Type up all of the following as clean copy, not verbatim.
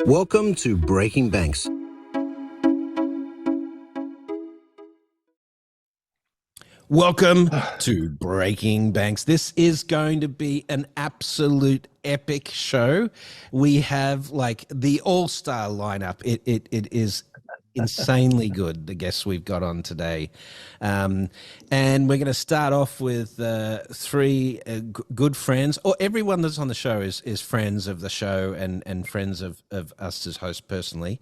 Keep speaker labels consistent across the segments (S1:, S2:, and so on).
S1: Welcome to Breaking Banks. Welcome to Breaking Banks. This is going to be an absolute epic show. We have like the all-star lineup. It is insanely good, the guests we've got on today. And we're going to start off with three good friends, or everyone that's on the show is friends of the show and friends of us as hosts personally.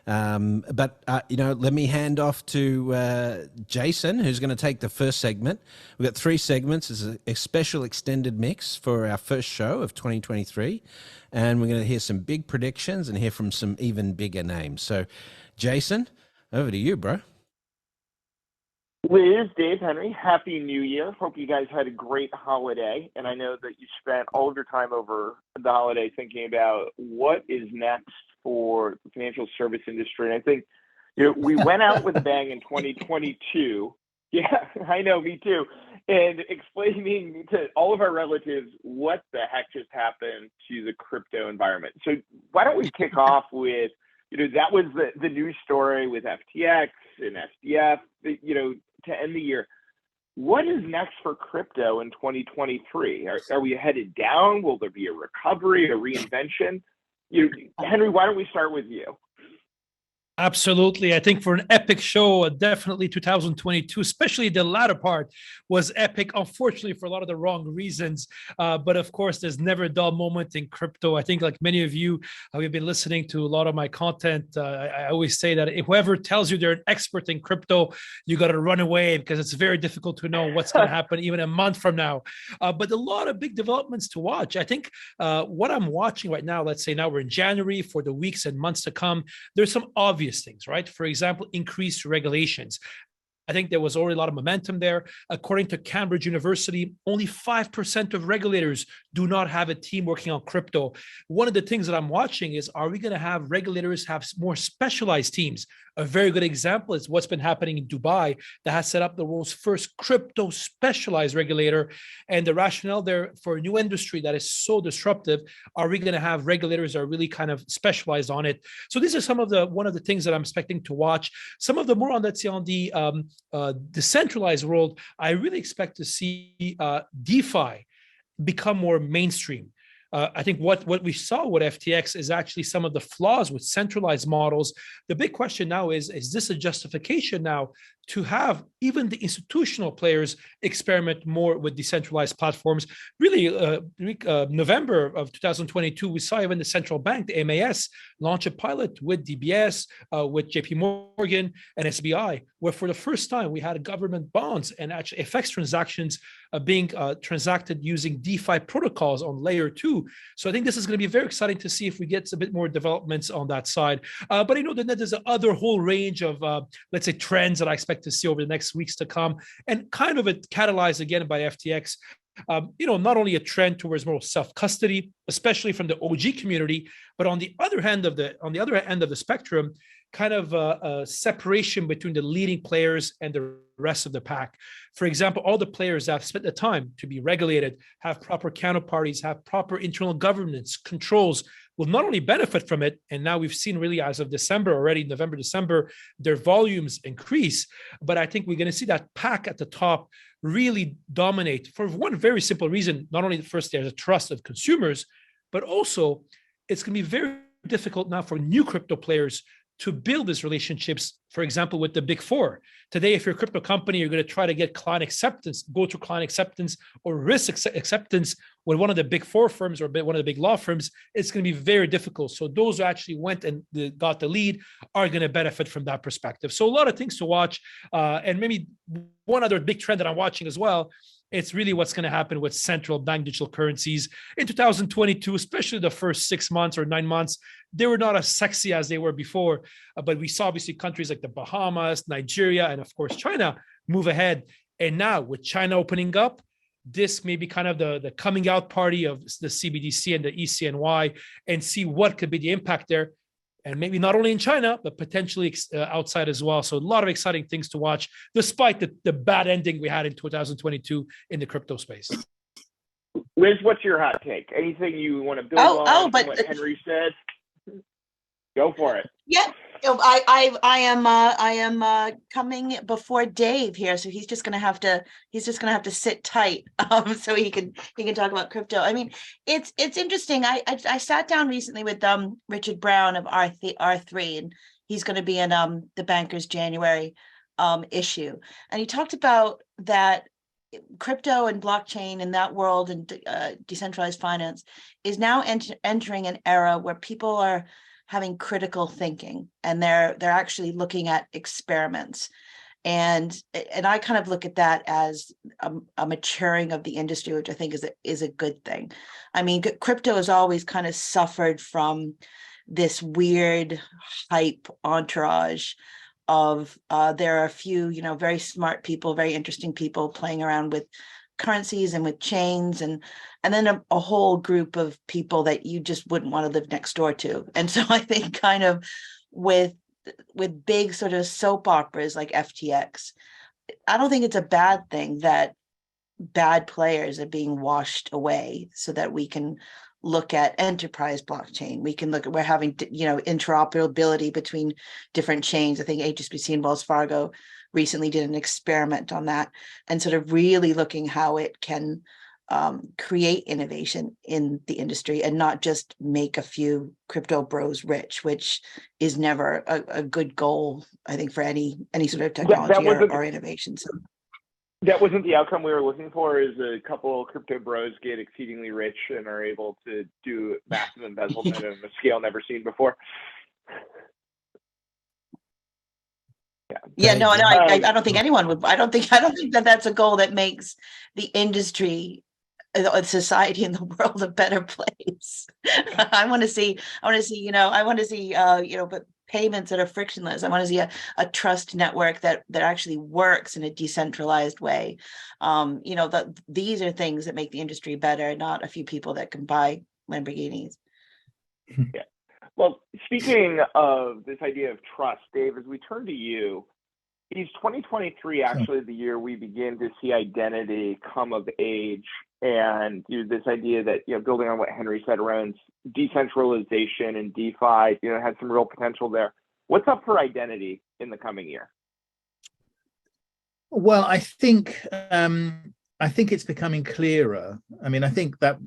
S1: But let me hand off to Jason, who's going to take the first segment. We've got three segments. It's a special extended mix for our first show of 2023. And we're going to hear some big predictions and hear from some even bigger names. So, Jason, over to you, bro.
S2: Liz, Dave, Henry, Happy New Year. Hope you guys had a great holiday. And I know that you spent all of your time over the holiday thinking about what is next for the financial service industry. And I think, we went out with a bang in 2022. Yeah, I know, me too. And explaining to all of our relatives what the heck just happened to the crypto environment. So why don't we kick off with, that was the news story with FTX and SBF, to end the year. What is next for crypto in 2023? Are we headed down? Will there be a recovery, a reinvention? Henry, why don't we start with you?
S3: Absolutely. I think for an epic show, definitely 2022, especially the latter part, was epic, unfortunately, for a lot of the wrong reasons. But of course, there's never a dull moment in crypto. I think like many of you, we've been listening to a lot of my content. I always say that whoever tells you they're an expert in crypto, you got to run away because it's very difficult to know what's going to happen even a month from now. But a lot of big developments to watch. I think what I'm watching right now, let's say now we're in January, for the weeks and months to come, there's some obvious things, right? For example, increased regulations. I think there was already a lot of momentum there. According to Cambridge University, only 5% of regulators do not have a team working on crypto. One of the things that I'm watching is, are we going to have regulators have more specialized teams? A very good example is what's been happening in Dubai that has set up the world's first crypto specialized regulator. And the rationale there for a new industry that is so disruptive, are we going to have regulators that are really kind of specialized on it? So these are one of the things that I'm expecting to watch. Some of the more on, let's say, on the decentralized world, I really expect to see DeFi become more mainstream. I think what we saw with FTX is actually some of the flaws with centralized models. The big question now is this a justification now to have even the institutional players experiment more with decentralized platforms? Really, November of 2022, we saw even the central bank, the MAS, launch a pilot with DBS, with JP Morgan and SBI, where for the first time we had government bonds and actually FX transactions being transacted using DeFi protocols on layer 2. So I think this is going to be very exciting to see if we get a bit more developments on that side. But then there's another whole range of, let's say, trends that I expect to see over the next weeks to come, and kind of it catalyzed again by FTX. Not only a trend towards more self-custody, especially from the OG community, but on the other end of the spectrum, kind of a separation between the leading players and the rest of the pack. For example, all the players that have spent the time to be regulated, have proper counterparties, have proper internal governance controls, will not only benefit from it, and now we've seen really as of December already, November, December, their volumes increase, but I think we're going to see that pack at the top really dominate for one very simple reason. Not only first, there's a trust of consumers, but also it's going to be very difficult now for new crypto players to build these relationships, for example, with the big four. Today, if you're a crypto company, you're going to try to get client acceptance, go through client acceptance or risk acceptance with one of the big four firms or one of the big law firms. It's going to be very difficult. So those who actually went and got the lead are going to benefit from that perspective. So a lot of things to watch. And maybe one other big trend that I'm watching as well, it's really what's going to happen with central bank digital currencies in 2022, especially the first 6 months or 9 months. They were not as sexy as they were before, but we saw obviously countries like the Bahamas, Nigeria, and of course China move ahead. And now with China opening up, this may be kind of the coming out party of the CBDC and the ECNY, and see what could be the impact there. And maybe not only in China, but potentially outside as well. So a lot of exciting things to watch, despite the bad ending we had in 2022 in the crypto space.
S2: Liz, what's your hot take? Anything you want to build on what Henry said? Go for it.
S4: Yeah, I am coming before Dave here, so he's just gonna have to sit tight, so he can talk about crypto. I mean, it's interesting. I sat down recently with Richard Brown of R3, and he's going to be in the Banker's January issue, and he talked about that crypto and blockchain in that world and decentralized finance is now entering an era where people are having critical thinking, and they're actually looking at experiments, and I kind of look at that as a maturing of the industry, which I think is a good thing. I mean, crypto has always kind of suffered from this weird hype entourage of there are a few, very smart people, very interesting people playing around with currencies and with chains, and then a whole group of people that you just wouldn't want to live next door to. And so I think kind of with big sort of soap operas like FTX, I don't think it's a bad thing that bad players are being washed away so that we can look at enterprise blockchain. We can look at, we're having, interoperability between different chains. I think HSBC and Wells Fargo recently did an experiment on that, and sort of really looking how it can create innovation in the industry and not just make a few crypto bros rich, which is never a good goal, I think, for any sort of technology or innovation. So
S2: that wasn't the outcome we were looking for, is a couple crypto bros get exceedingly rich and are able to do massive embezzlement on a scale never seen before.
S4: Yeah, no, I don't think anyone would. I don't think that that's a goal that makes the industry, society, in the world a better place. I want to see, but payments that are frictionless. I want to see a trust network that actually works in a decentralized way. These are things that make the industry better, not a few people that can buy Lamborghinis.
S2: Yeah. Well, speaking of this idea of trust, Dave, as we turn to you, is 2023 actually the year we begin to see identity come of age, and this idea that, building on what Henri said around decentralization and DeFi, has some real potential there. What's up for identity in the coming year?
S5: Well, I think it's becoming clearer. I mean, I think that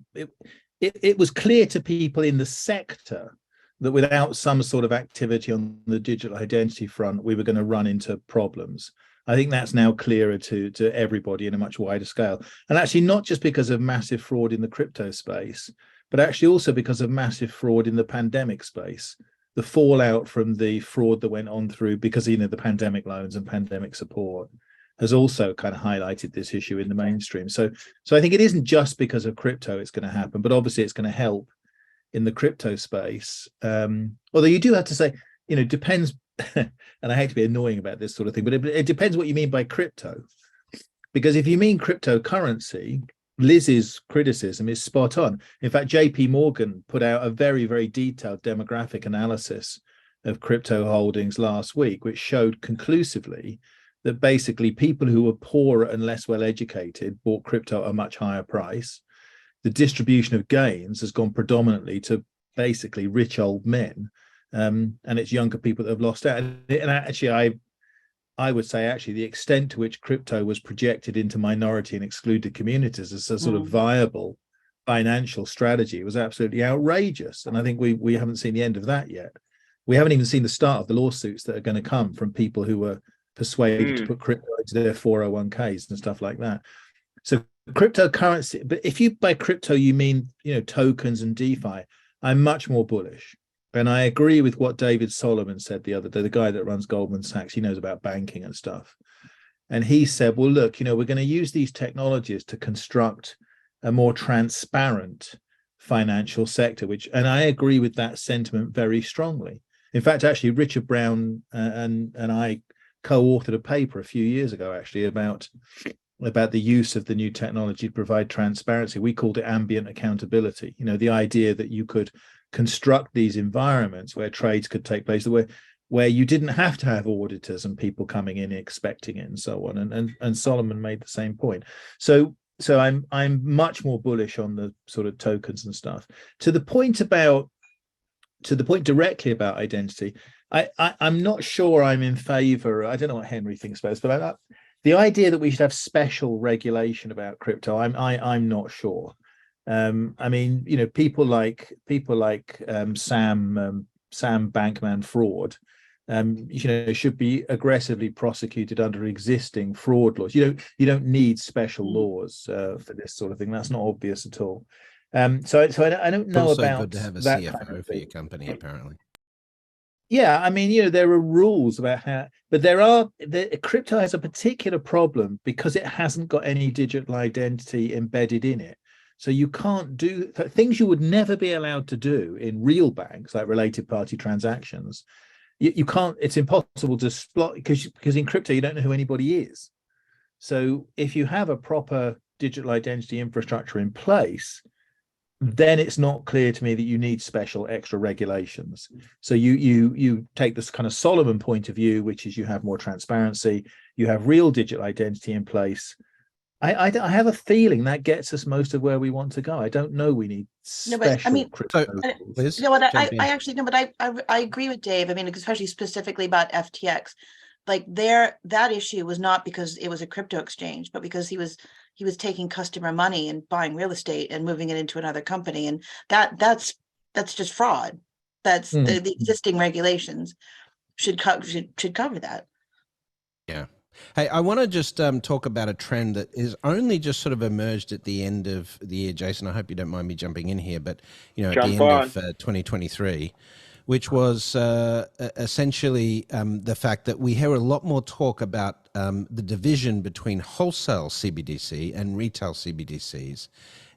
S5: it was clear to people in the sector that without some sort of activity on the digital identity front, we were going to run into problems. I think that's now clearer to everybody in a much wider scale. And actually not just because of massive fraud in the crypto space, but actually also because of massive fraud in the pandemic space. The fallout from the fraud that went on through because, the pandemic loans and pandemic support has also kind of highlighted this issue in the mainstream. So I think it isn't just because of crypto it's going to happen, but obviously it's going to help in the crypto space. Although you do have to say, depends, and I hate to be annoying about this sort of thing, but it depends what you mean by crypto. Because if you mean cryptocurrency, Liz's criticism is spot on. In fact, JP Morgan put out a very, very detailed demographic analysis of crypto holdings last week, which showed conclusively that basically people who were poorer and less well educated bought crypto at a much higher price. The distribution of gains has gone predominantly to basically rich old men, and it's younger people that have lost out. And actually, I would say actually the extent to which crypto was projected into minority and excluded communities as a sort of viable financial strategy was absolutely outrageous. And I think we haven't seen the end of that yet. We haven't even seen the start of the lawsuits that are going to come from people who were persuaded to put crypto into their 401ks and stuff like that. So cryptocurrency, but if you by crypto you mean tokens and DeFi, I'm much more bullish. And I agree with what David Solomon said the other day, the guy that runs Goldman Sachs. He knows about banking and stuff. And he said, well, look, we're going to use these technologies to construct a more transparent financial sector, and I agree with that sentiment very strongly. In fact, actually, Richard Brown and I co-authored a paper a few years ago, actually, about the use of the new technology to provide transparency. We called it ambient accountability. The idea that you could construct these environments where trades could take place, where you didn't have to have auditors and people coming in expecting it and so on. And Solomon made the same point. So I'm much more bullish on the sort of tokens and stuff. To the point about to the point directly about identity, I'm not sure I'm in favor. I don't know what Henry thinks about this, but the idea that we should have special regulation about crypto, I'm not sure. I mean, you know, people like Sam Bankman-Fried, you know, should be aggressively prosecuted under existing fraud laws. You don't need special laws for this sort of thing. That's not obvious at all. So I don't know
S1: also
S5: about
S1: good to have a
S5: that
S1: CFO
S5: kind of
S1: for
S5: thing.
S1: your company, apparently.
S5: Yeah, I mean, you know, there are rules about how, but crypto has a particular problem because it hasn't got any digital identity embedded in it. So you can't do things you would never be allowed to do in real banks, like related party transactions. You can't, it's impossible to spot because in crypto, you don't know who anybody is. So if you have a proper digital identity infrastructure in place, then it's not clear to me that you need special extra regulations. So you take this kind of Solomon point of view, which is you have more transparency, you have real digital identity in place. I have a feeling that gets us most of where we want to go. I don't know we need special crypto.
S1: Liz,
S4: you know what, I actually know, but I agree with Dave. I mean, especially specifically about FTX. Like that issue was not because it was a crypto exchange, but because he was taking customer money and buying real estate and moving it into another company, and that's just fraud. That's the existing regulations should cover that.
S1: Yeah. Hey, I want to just talk about a trend that is only just sort of emerged at the end of the year, Jason. I hope you don't mind me jumping in here, but you know, at the end of 2023, which was essentially the fact that we hear a lot more talk about the division between wholesale CBDC and retail CBDCs.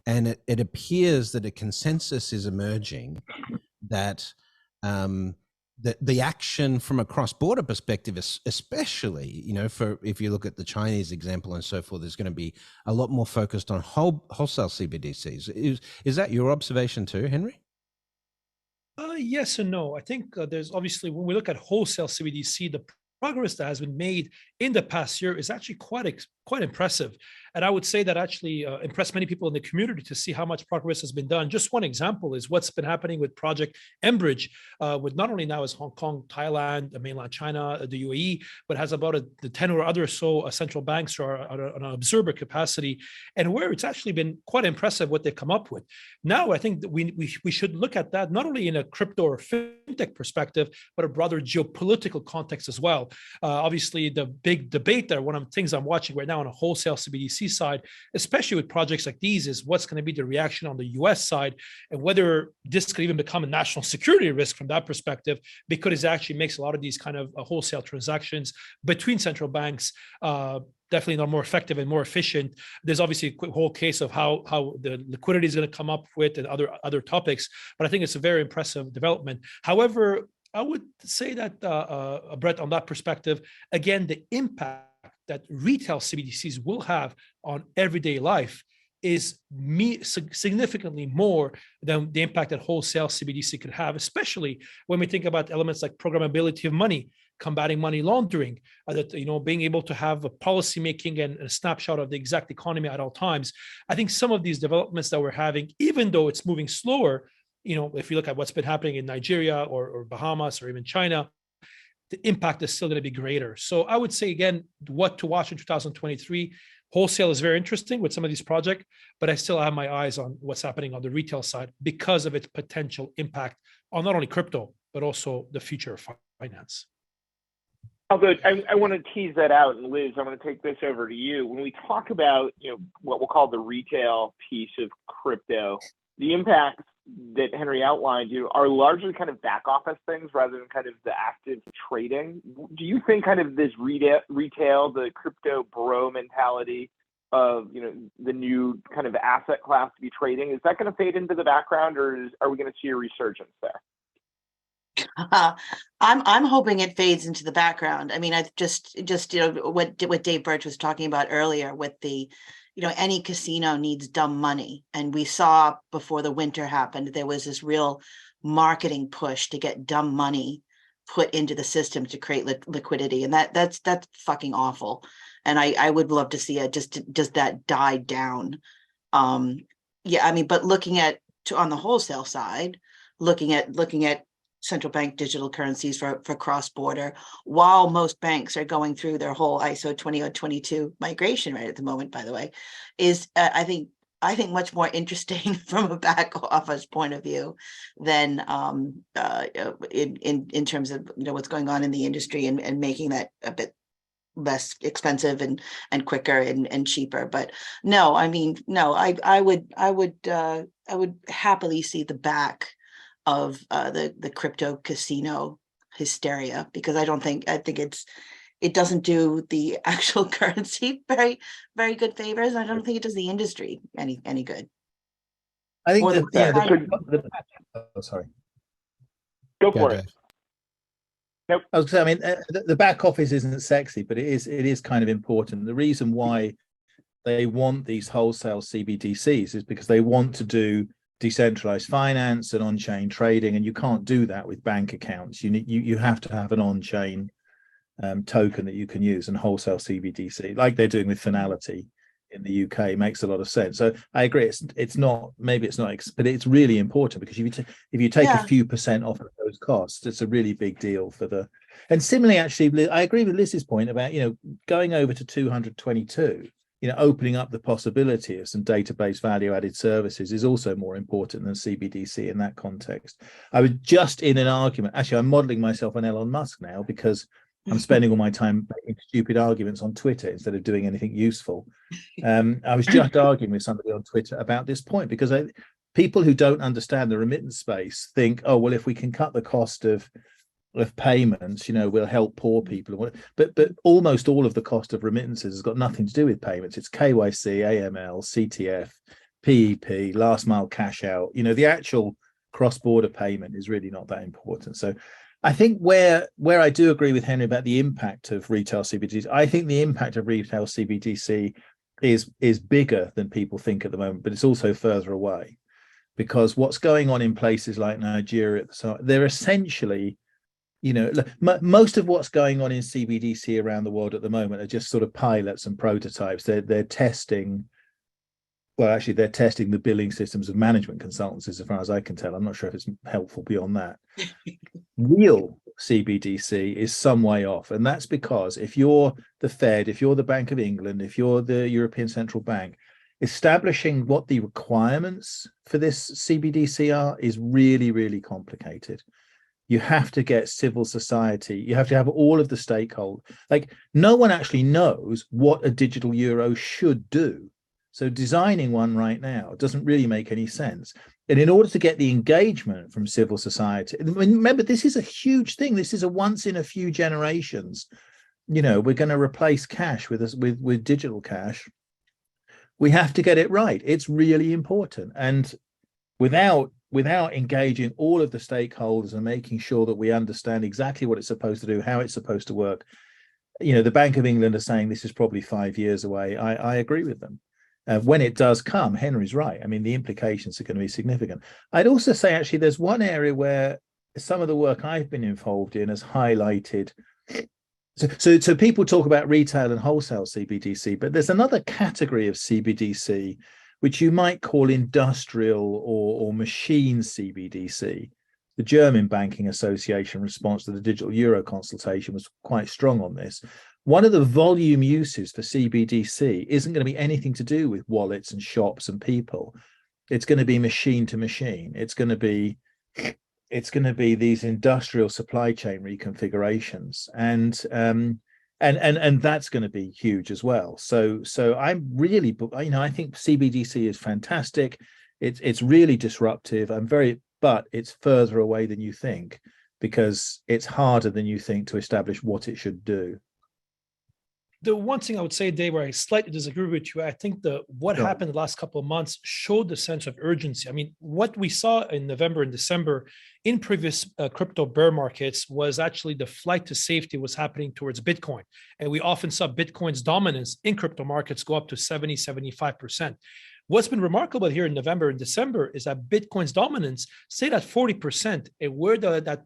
S1: And it appears that a consensus is emerging that the action from a cross-border perspective, especially, you know, for if you look at the Chinese example and so forth, there's going to be a lot more focused on wholesale CBDCs. Is that your observation too, Henry?
S3: Yes and no. I think there's obviously, when we look at wholesale CBDC, the progress that has been made in the past year is actually quite impressive. And I would say that actually impressed many people in the community to see how much progress has been done. Just one example is what's been happening with Project Mbridge, with not only now is Hong Kong, Thailand, mainland China, the UAE, but has about the 10 or other so central banks are on an observer capacity, and where it's actually been quite impressive what they've come up with. Now, I think that we should look at that not only in a crypto or fintech perspective, but a broader geopolitical context as well. Obviously, the big debate there, one of the things I'm watching right now on a wholesale CBDC side, especially with projects like these, is what's going to be the reaction on the US side, and whether this could even become a national security risk from that perspective, because it actually makes a lot of these kind of wholesale transactions between central banks definitely not more effective and more efficient. There's obviously a whole case of how the liquidity is going to come up with and other topics, but I think it's a very impressive development. However, I would say that, Brett, on that perspective, again, the impact that retail CBDCs will have on everyday life is significantly more than the impact that wholesale CBDC could have, especially when we think about elements like programmability of money, combating money laundering, that, you know, being able to have a policy making and a snapshot of the exact economy at all times. I think some of these developments that we're having, even though it's moving slower, you know, if you look at what's been happening in Nigeria or Bahamas or even China, the impact is still going to be greater. So I would say, again, what to watch in 2023. Wholesale is very interesting with some of these projects, but I still have my eyes on what's happening on the retail side because of its potential impact on not only crypto, but also the future of finance.
S2: Although I want to tease that out, and Liz, I'm going to take this over to you. When we talk about, you know, what we'll call the retail piece of crypto, the impacts that Henry outlined, you know, are largely kind of back office things rather than kind of the active trading. Do you think kind of this retail, the crypto bro mentality of, you know, the new kind of asset class to be trading, is that going to fade into the background, or are we going to see a resurgence there?
S4: I'm hoping it fades into the background. I mean, I just you know what Dave Birch was talking about earlier with the, you know, any casino needs dumb money, and we saw before the winter happened, there was this real marketing push to get dumb money put into the system to create liquidity, and that's fucking awful. And I would love to see it just that die down. Yeah, I mean, but looking at on the wholesale side, looking at central bank digital currencies for cross-border, while most banks are going through their whole ISO 20022 migration right at the moment, by the way, is I think much more interesting from a back office point of view than in terms of what's going on in the industry and making that a bit less expensive and quicker and cheaper. But no, I mean, no, I would happily see the back of the crypto casino hysteria, because I think it doesn't do the actual currency very, very good favors. I don't think it does the industry any good.
S5: I think sorry.
S2: Go for it. Nope.
S5: I was going to say, I mean, the back office isn't sexy, but it is kind of important. The reason why they want these wholesale CBDCs is because they want to do decentralized finance and on-chain trading, and you can't do that with bank accounts. You have to have an on-chain token that you can use, and wholesale CBDC, like they're doing with Finality in the UK, makes a lot of sense. So I agree. It's not, but it's really important, because if you take a few percent off of those costs, it's a really big deal for the. And similarly, actually, I agree with Liz's point about going over to 222. Opening up the possibility of some database value-added services is also more important than CBDC in that context. I was just in an argument. Actually, I'm modeling myself on Elon Musk now, because I'm spending all my time making stupid arguments on Twitter instead of doing anything useful. I was just arguing with somebody on Twitter about this point, because people who don't understand the remittance space think, oh, well, if we can cut the cost of payments, we'll help poor people. But almost all of the cost of remittances has got nothing to do with payments. It's KYC, AML, CTF, PEP, last mile cash out. The actual cross-border payment is really not that important. So I think where I do agree with Henri about the impact of retail CBDC, I think the impact of retail CBDC is bigger than people think at the moment, but it's also further away, because what's going on in places like Nigeria, they're essentially, most of what's going on in CBDC around the world at the moment are just sort of pilots and prototypes. They're testing. Well, actually, they're testing the billing systems of management consultants, as far as I can tell. I'm not sure if it's helpful beyond that. Real CBDC is some way off. And that's because if you're the Fed, if you're the Bank of England, if you're the European Central Bank, establishing what the requirements for this CBDC are is really, really complicated. You have to get civil society. You have to have all of the stakeholders. Like, no one actually knows what a digital euro should do. So designing one right now doesn't really make any sense. And in order to get the engagement from civil society, remember, this is a huge thing. This is a once in a few generations. We're going to replace cash with digital cash. We have to get it right. It's really important. And without engaging all of the stakeholders and making sure that we understand exactly what it's supposed to do, how it's supposed to work, the Bank of England are saying this is probably 5 years away. I agree with them. When it does come, Henri's right. I mean, the implications are going to be significant. I'd also say, actually, there's one area where some of the work I've been involved in has highlighted. So people talk about retail and wholesale CBDC, but there's another category of CBDC which you might call industrial or machine CBDC. The German Banking Association response to the digital euro consultation was quite strong on this. One of the volume uses for CBDC isn't going to be anything to do with wallets and shops and people. It's going to be machine to machine. It's going to be these industrial supply chain reconfigurations, and that's going to be huge as well. So I'm really, I think CBDC is fantastic. It's really disruptive. But it's further away than you think, because it's harder than you think to establish what it should do.
S3: The one thing I would say, Dave, where I slightly disagree with you, I think what happened the last couple of months showed the sense of urgency. I mean, what we saw in November and December in previous crypto bear markets was actually the flight to safety was happening towards Bitcoin. And we often saw Bitcoin's dominance in crypto markets go up to 70, 75%. What's been remarkable here in November and December is that Bitcoin's dominance stayed at 40%. And where that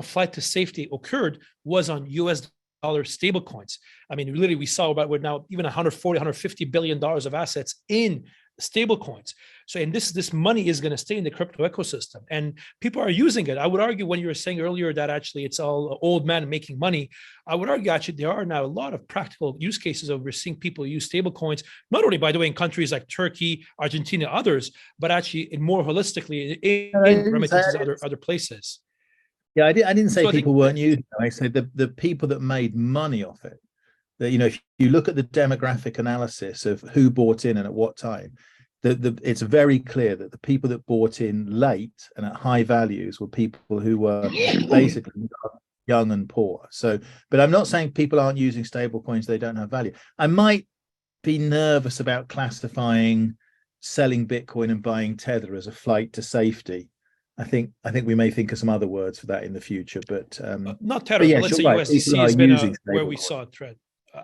S3: flight to safety occurred was on US dollar stable coins. I mean, really, we saw about we're now even 140, $150 billion of assets in stable coins. So, and this money is going to stay in the crypto ecosystem, and people are using it. I would argue, when you were saying earlier that actually it's all old man making money, I would argue actually there are now a lot of practical use cases of we're seeing people use stable coins, not only, by the way, in countries like Turkey, Argentina, others, but actually in more holistically in remittances, other places.
S5: Yeah, I didn't say
S3: So
S5: people weren't using it. I said the people that made money off it. That, you know, if you look at the demographic analysis of who bought in and at what time, it's very clear that the people that bought in late and at high values were people who were basically young and poor. So, but I'm not saying people aren't using stable coins, they don't have value. I might be nervous about classifying selling Bitcoin and buying Tether as a flight to safety. I think we may think of some other words for that in the future, but
S3: not Tether.
S5: But yeah,
S3: but let's say
S5: right.
S3: USDC
S5: People
S3: has
S5: are
S3: been
S5: using
S3: where we
S5: stablecoins.
S3: saw a trend.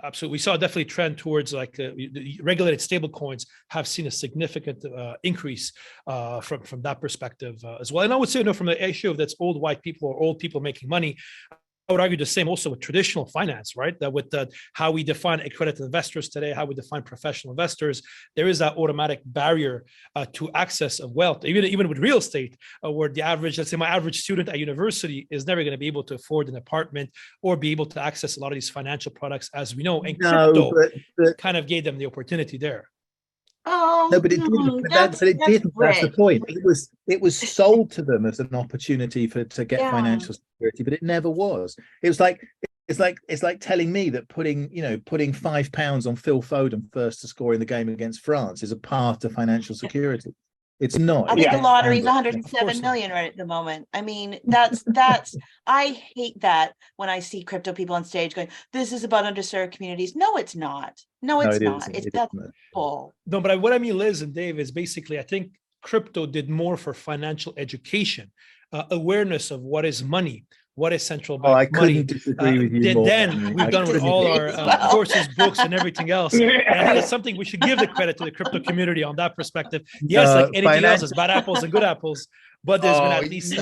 S3: Absolutely, we saw definitely trend towards like the regulated stable coins have seen a significant increase from that perspective as well. And I would say, from the issue of that's old white people or old people making money, I would argue the same also with traditional finance, right? That with how we define accredited investors today, how we define professional investors, there is that automatic barrier to access of wealth, even with real estate, where the average, let's say my average student at university is never going to be able to afford an apartment or be able to access a lot of these financial products, as we know. And crypto kind of gave them the opportunity there.
S4: Oh,
S5: No, but it didn't. But it didn't. That's the point. It was sold to them as an opportunity to get financial security, but it never was. It was like it's like telling me that putting £5 on Phil Foden first to score in the game against France is a path to financial security. It's not.
S4: I think the lottery is 107 million right at the moment. I mean, that's I hate that when I see crypto people on stage going, "This is about underserved communities." No, it's not. No, it's not. That's bull.
S3: No, but what I mean, Liz and Dave, is basically I think crypto did more for financial education, awareness of what is money, what is central bank
S5: I
S3: money.
S5: couldn't disagree with you more.
S3: Then we've done with all our courses, books, and everything else. And I think it's something we should give the credit to the crypto community on that perspective. Yes, like anything else, it's bad apples and good apples, but there's been at least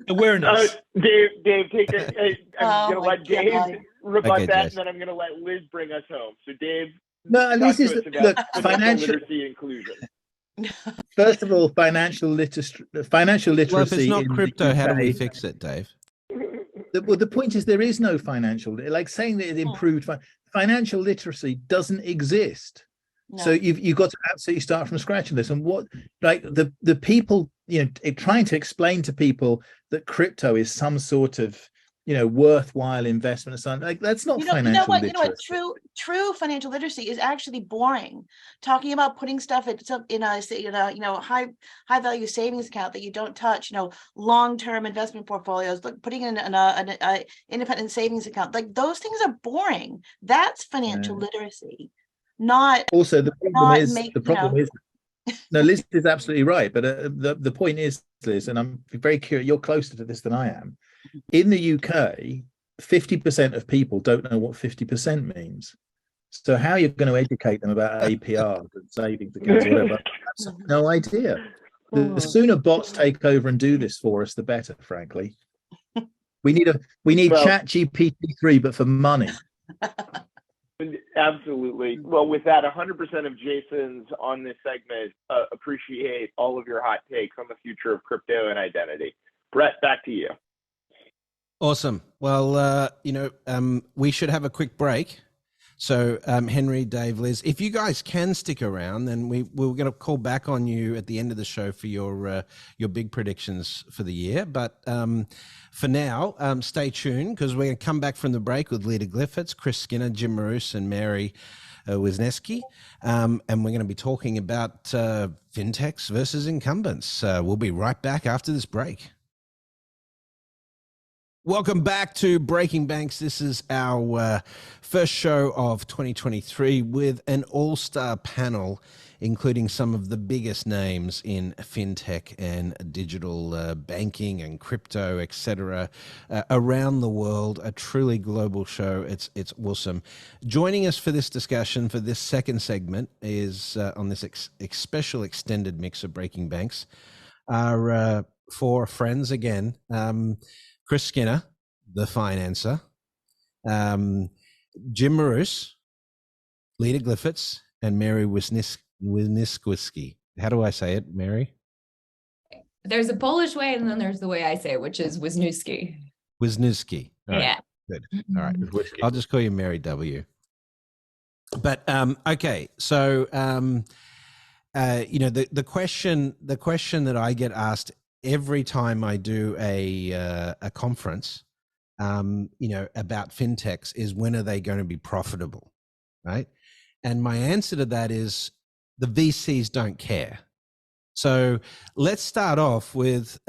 S3: awareness.
S2: Dave, take it. I'm going to let Dave rebut that, and then I'm going to let Liz bring us home. So, Dave,
S5: this is
S2: financial literacy inclusion.
S5: First of all, financial literacy.
S1: Well, if it's not crypto, how do we fix it, Dave?
S5: The point is there is no financial, like saying that it improved financial literacy doesn't exist. No. So you've got to absolutely start from scratch in this. And what, like the people, trying to explain to people that crypto is some sort of, worthwhile investment or something, like that's not financial literacy.
S4: True financial literacy is actually boring. Talking about putting stuff in a high value savings account that you don't touch, long-term investment portfolios, putting in an independent savings account, like those things are boring. That's financial literacy. Not also the problem is no, Liz is absolutely right, but the point is, Liz, and I'm very curious, you're closer to this than I am. In the UK, 50% of people don't know what 50% means. So how are you going to educate them about APRs and savings accounts or whatever? No idea. The sooner bots take over and do this for us, the better, frankly. We need ChatGPT-3, but for money.
S2: Absolutely. Well, with that, 100% of Jason's on this segment appreciate all of your hot takes on the future of crypto and identity. Brett, back to you.
S1: Awesome. Well, we should have a quick break. So, Henri, Dave, Liz, if you guys can stick around, then we're going to call back on you at the end of the show for your big predictions for the year. But for now, stay tuned because we're going to come back from the break with Leda Glyptis, Chris Skinner, Jim Marous, and Mary Wisniewski. And we're going to be talking about fintechs versus incumbents. We'll be right back after this break. Welcome back to Breaking Banks. This is our first show of 2023 with an all-star panel, including some of the biggest names in fintech and digital banking and crypto, etc., around the world. A truly global show. It's awesome. Joining us for this discussion for this second segment is on this special extended mix of Breaking Banks are four friends again. Chris Skinner, the financer, Jim Marous, Leda Glyptis, and Mary Wisniewski. Wisniewski. How do I say it, Mary?
S6: There's a Polish way, and then there's the way I say it, which is Wisniewski.
S1: Wisniewski. All right,
S6: Yeah.
S1: good. All right.
S5: With whiskey.
S1: I'll just call you Mary W. But okay, so the question that I get asked every time I do a conference, about fintechs is, when are they going to be profitable, right? And my answer to that is the VCs don't care. So let's start off with,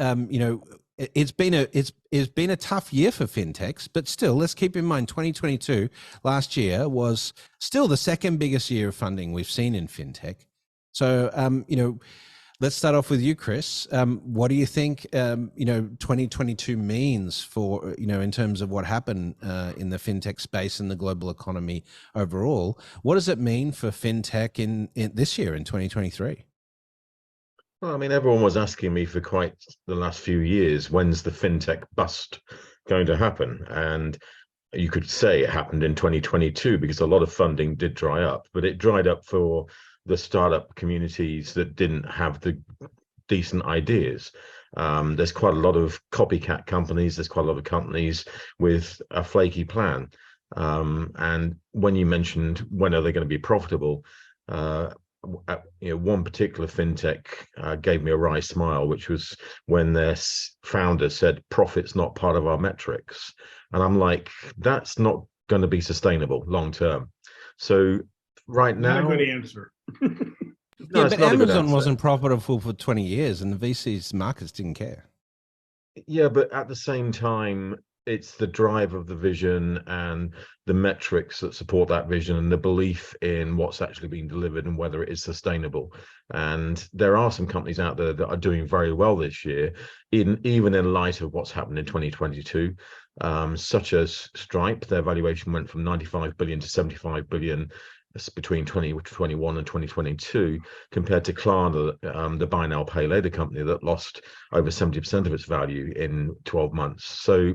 S1: it's been a tough year for fintechs, but still, let's keep in mind 2022 last year was still the second biggest year of funding we've seen in fintech. So, let's start off with you, Chris. What do you think, 2022 means for, in terms of what happened in the fintech space and the global economy overall? What does it mean for fintech in this year, in 2023?
S7: Well, I mean, everyone was asking me for quite the last few years, when's the fintech bust going to happen? And you could say it happened in 2022 because a lot of funding did dry up, but it dried up for the startup communities that didn't have the decent ideas. There's quite a lot of copycat companies. There's quite a lot of companies with a flaky plan. And when you mentioned when are they going to be profitable, one particular fintech gave me a wry smile, which was when their founder said, "Profit's not part of our metrics," and I'm like, that's not going to be sustainable long term. So right now,
S8: not a good answer.
S7: No,
S1: yeah,
S7: it's
S1: but
S7: not a good
S1: Amazon
S7: answer.
S1: wasn't profitable for 20 years, and the VCs markets didn't care.
S7: Yeah, but at the same time, it's the drive of the vision and the metrics that support that vision and the belief in what's actually being delivered and whether it is sustainable. And there are some companies out there that are doing very well this year, even in light of what's happened in 2022, such as Stripe. Their valuation went from 95 billion to 75 billion between 2021 and 2022, compared to Klarna, the buy now pay later company that lost over 70% of its value in 12 months. So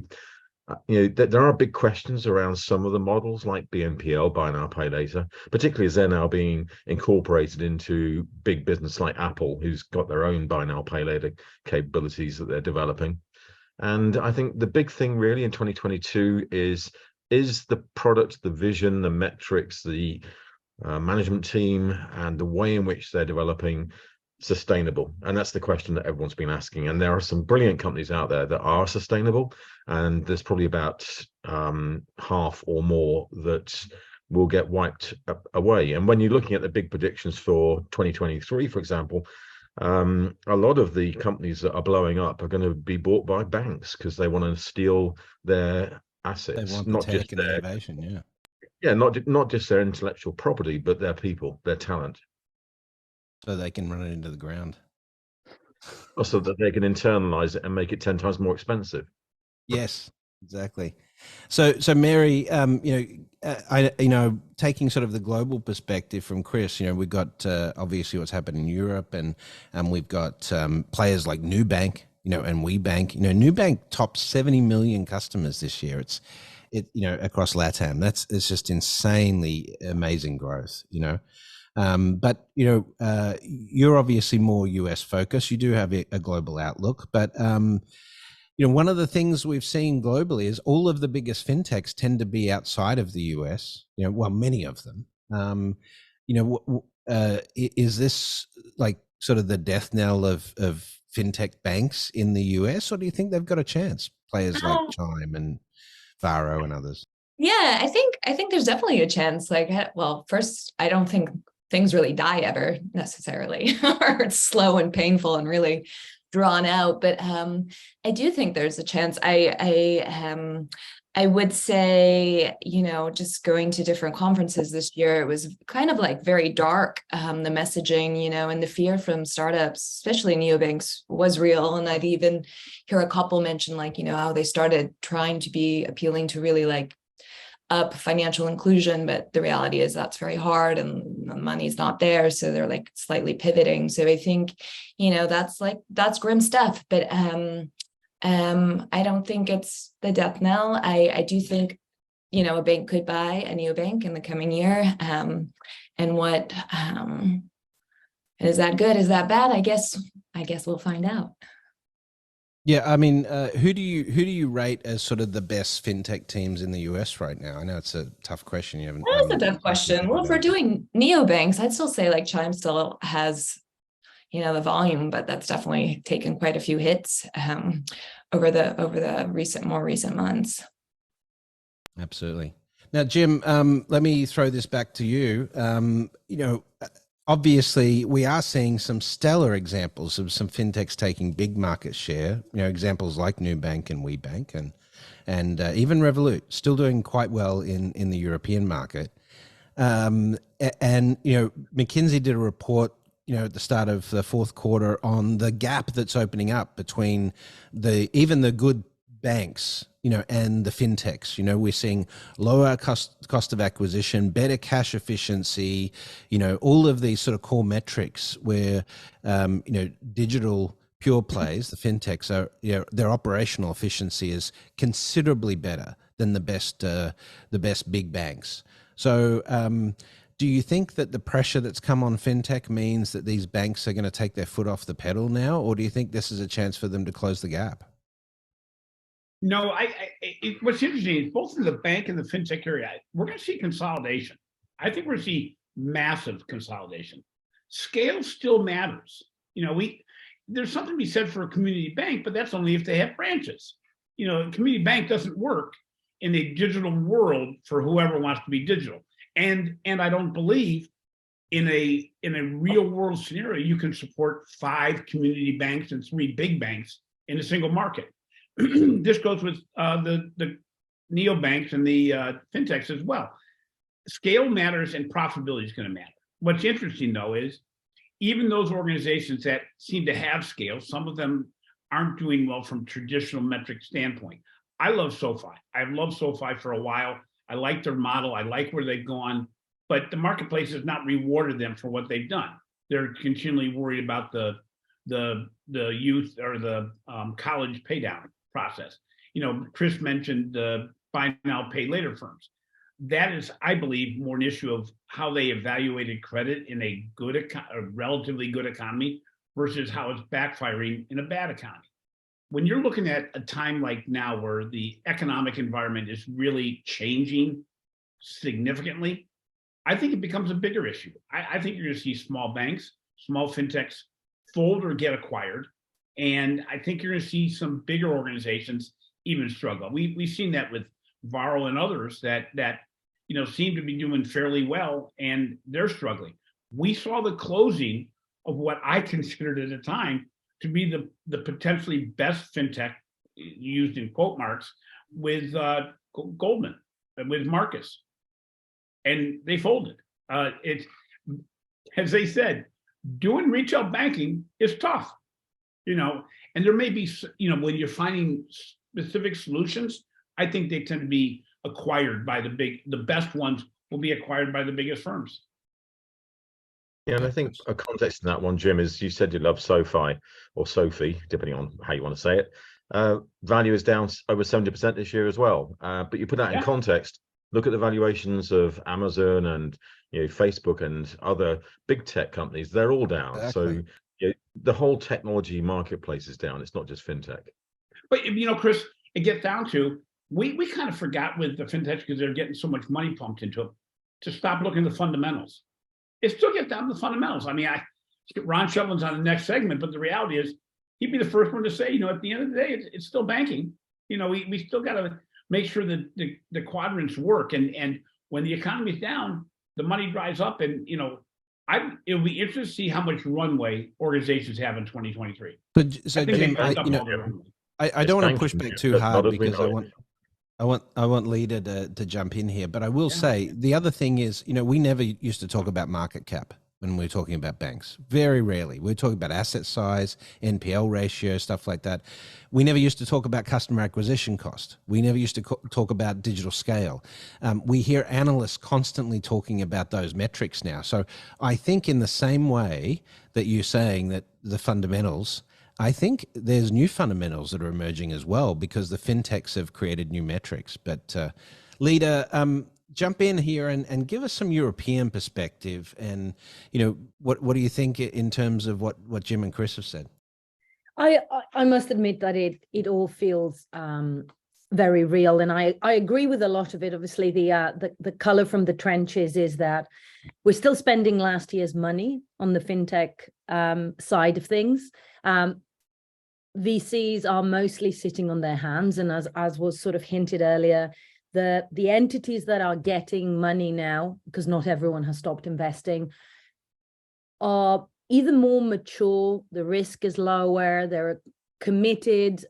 S7: there are big questions around some of the models, like BNPL, buy now pay later, particularly as they're now being incorporated into big business like Apple, who's got their own buy now pay later capabilities that they're developing. And I think the big thing really in 2022 is the product, the vision, the metrics, the management team, and the way in which they're developing sustainable? And that's the question that everyone's been asking. And there are some brilliant companies out there that are sustainable, and there's probably about half or more that will get wiped away. And when you're looking at the big predictions for 2023, for example, a lot of the companies that are blowing up are going to be bought by banks because they want to steal their assets.
S1: They want
S7: not
S1: the tech
S7: just
S1: and
S7: their
S1: innovation,
S7: not just their intellectual property, but their people, their talent,
S1: so they can run it into the ground.
S7: also that they can internalize it and make it 10 times more expensive.
S1: Yes, exactly. So Mary, taking sort of the global perspective from Chris, we've got obviously what's happened in Europe, and we've got players like Nubank, and WeBank. Nubank topped 70 million customers this year. It's across LATAM. It's just insanely amazing growth. But you're obviously more US focused. You do have a global outlook, but one of the things we've seen globally is all of the biggest fintechs tend to be outside of the US. Well, many of them. Is this like sort of the death knell of fintech banks in the US, or do you think they've got a chance? Players like Chime and Varo and others.
S6: Yeah, I think there's definitely a chance. Well, first, I don't think things really die ever necessarily, or it's slow and painful and really drawn out. But I do think there's a chance. I would say, just going to different conferences this year, it was kind of like very dark. The messaging, and the fear from startups, especially neobanks, was real. And I'd even hear a couple mention how they started trying to be appealing to really up financial inclusion, but the reality is that's very hard and the money's not there. So they're slightly pivoting. So I think, that's grim stuff, but I don't think it's the death knell. I do think, a bank could buy a neobank in the coming year. And what And is that good? Is that bad? I guess we'll find out.
S1: Yeah, I mean, who do you rate as sort of the best fintech teams in the US right now? I know it's a tough question. You haven't.
S6: That's a tough question. Well, if we're doing neobanks, I'd still say like Chime still has, the volume, but that's definitely taken quite a few hits over the more recent months.
S1: Absolutely. Now, Jim, let me throw this back to you. Obviously, we are seeing some stellar examples of some fintechs taking big market share. Examples like Nubank and WeBank and even Revolut still doing quite well in the European market. And McKinsey did a report, at the start of the fourth quarter on the gap that's opening up between even the good banks, and the fintechs. We're seeing lower cost of acquisition, better cash efficiency, all of these sort of core metrics where, digital pure plays, the fintechs are, their operational efficiency is considerably better than the best big banks. So, do you think that the pressure that's come on fintech means that these banks are going to take their foot off the pedal now, or do you think this is a chance for them to close the gap?
S8: No, what's interesting is both in the bank and the fintech area, we're going to see consolidation. I think we're going to see massive consolidation. Scale still matters. There's something to be said for a community bank, but that's only if they have branches. A community bank doesn't work in a digital world for whoever wants to be digital. And I don't believe in a real world scenario you can support 5 community banks and 3 big banks in a single market. This goes with the neobanks and the fintechs as well. Scale matters and profitability is going to matter. What's interesting, though, is even those organizations that seem to have scale, some of them aren't doing well from traditional metric standpoint. I love SoFi. I've loved SoFi for a while. I like their model. I like where they've gone, but the marketplace has not rewarded them for what they've done. They're continually worried about the youth or the college pay down process. Chris mentioned the buy now, pay later firms. That is, I believe, more an issue of how they evaluated credit in a relatively good economy versus how it's backfiring in a bad economy. When you're looking at a time like now where the economic environment is really changing significantly, I think it becomes a bigger issue. I think you're going to see small banks, small fintechs fold or get acquired. And I think you're going to see some bigger organizations even struggle. We've seen that with Varo and others that seem to be doing fairly well, and they're struggling. We saw the closing of what I considered at the time to be the potentially best fintech, used in quote marks, with Goldman, with Marcus, and they folded. It's, as they said, doing retail banking is tough, and there may be, when you're finding specific solutions, I think they tend to be acquired by the best ones will be acquired by the biggest firms.
S7: Yeah, and I think a context in that one, Jim, is you said you love SoFi or Sophie, depending on how you want to say it. Value is down over 70% this year as well. But you put that in context, look at the valuations of Amazon and Facebook and other big tech companies. They're all down. Exactly. So the whole technology marketplace is down. It's not just fintech.
S8: But Chris, it gets down to we kind of forgot with the fintechs because they're getting so much money pumped into them to stop looking at the fundamentals. It still gets down to the fundamentals. I mean, Ron Shevlin's on the next segment, but the reality is he'd be the first one to say, at the end of the day, it's still banking. We still got to make sure that the quadrants work. And when the economy's down, the money dries up. And, it'll be interesting to see how much runway organizations have in 2023.
S1: So Jim, I don't want to push back too hard because I want Leda to jump in here, but I will say the other thing is, we never used to talk about market cap when we're talking about banks. Very rarely. We're talking about asset size, NPL ratio, stuff like that. We never used to talk about customer acquisition cost. We never used to talk about digital scale. We hear analysts constantly talking about those metrics now. So I think in the same way that you're saying that the fundamentals, I think there's new fundamentals that are emerging as well because the fintechs have created new metrics. But Leda, jump in here and give us some European perspective, and what do you think in terms of what Jim and Chris have said?
S9: I must admit that it all feels very real, and I agree with a lot of it. Obviously, the color from the trenches is that we're still spending last year's money on the fintech side of things. VCs are mostly sitting on their hands, and as was sort of hinted earlier, the entities that are getting money now, because not everyone has stopped investing, are either more mature, the risk is lower, they're committed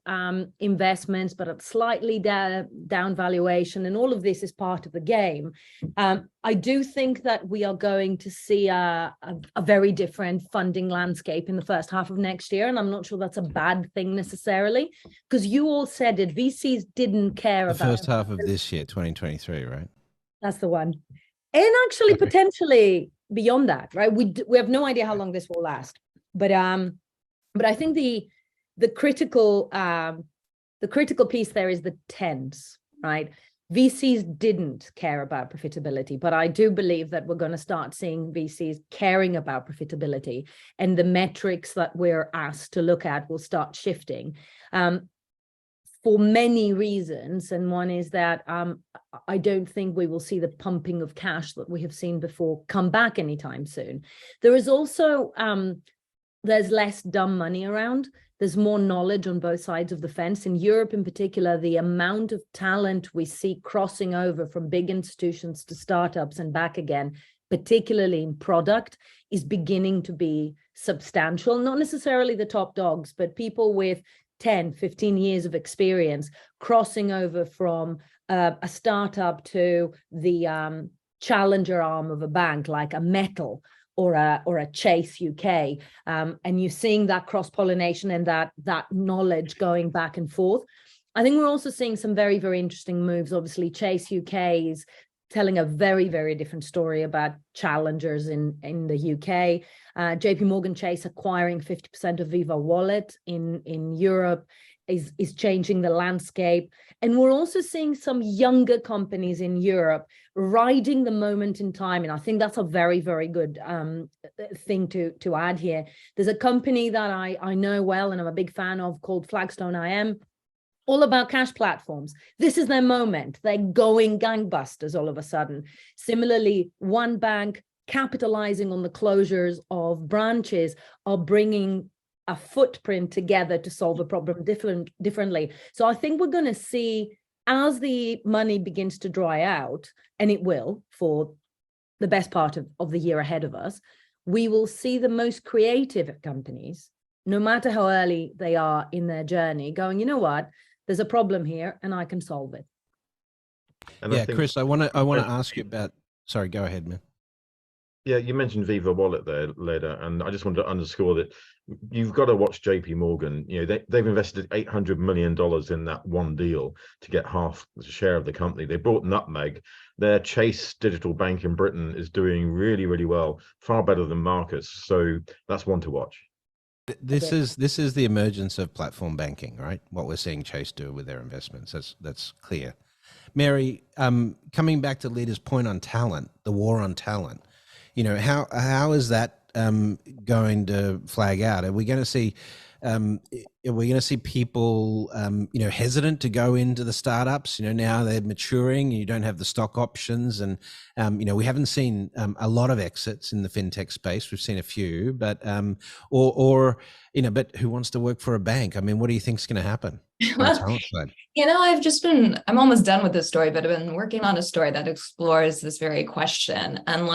S9: investments, but at slightly down valuation, and all of this is part of the game. I do think that we are going to see a very different funding landscape in the first half of next year, and I'm not sure that's a bad thing necessarily, because you all said it, VCs didn't care about the
S1: first half of this year, 2023, right?
S9: That's the one. And actually potentially beyond that, right? We have no idea how long this will last, but I think the critical piece there is the tens, right? VCs didn't care about profitability, but I do believe that we're going to start seeing VCs caring about profitability, and the metrics that we're asked to look at will start shifting for many reasons. And one is that I don't think we will see the pumping of cash that we have seen before come back anytime soon. There is also, there's less dumb money around. There's more knowledge on both sides of the fence. In Europe in particular, the amount of talent we see crossing over from big institutions to startups and back again, particularly in product, is beginning to be substantial. Not necessarily the top dogs, but people with 10, 15 years of experience crossing over from a startup to the challenger arm of a bank like a Metal or a Chase UK, and you're seeing that cross-pollination and that knowledge going back and forth. I think we're also seeing some very, very interesting moves. Obviously, Chase UK is telling a very, very different story about challengers in the UK. JP Morgan Chase acquiring 50% of Viva Wallet in Europe is changing the landscape. And we're also seeing some younger companies in Europe riding the moment in time. And I think that's a very, very good thing to add here. There's a company that I know well and I'm a big fan of called Flagstone IM, all about cash platforms. This is their moment. They're going gangbusters all of a sudden. Similarly, one bank capitalizing on the closures of branches are bringing a footprint together to solve a problem differently. So I think we're going to see, as the money begins to dry out, and it will for the best part of the year ahead of us, we will see the most creative companies, no matter how early they are in their journey, going, you know what, there's a problem here and I can solve it.
S7: And
S1: yeah, Chris, I want to ask you about, sorry, go ahead, man.
S7: Yeah, you mentioned Viva Wallet there, Leda, and I just wanted to underscore that you've got to watch JP Morgan. You know, they've invested $800 million in that one deal to get half the share of the company. They bought Nutmeg. Their Chase digital bank in Britain is doing really, really well, far better than Marcus. So that's one to watch.
S1: This is the emergence of platform banking, right? What we're seeing Chase do with their investments. That's clear. Mary, coming back to Leda's point on talent, the war on talent. You know, how is that going to flag out? Are we going to see people hesitant to go into the startups? You know, now they're maturing, you don't have the stock options, and we haven't seen a lot of exits in the fintech space. We've seen a few, but but who wants to work for a bank? I mean, what do you think is going to happen?
S6: Well, I'm almost done with this story, but I've been working on a story that explores this very question. And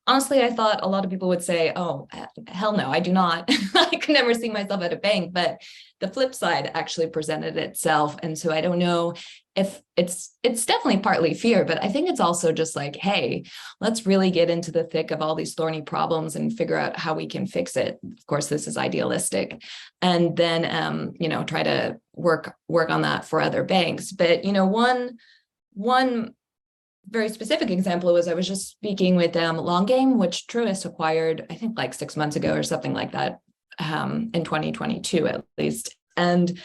S6: honestly, I thought a lot of people would say, oh, hell no, I do not. I could never see myself at a bank, but the flip side actually presented itself. And so I don't know if it's definitely partly fear, but I think it's also just like, hey, let's really get into the thick of all these thorny problems and figure out how we can fix it. Of course, this is idealistic. And then, try to work on that for other banks. But, one very specific example was I was just speaking with Long Game, which Truist acquired, I think 6 months ago or something like that, in 2022 at least. And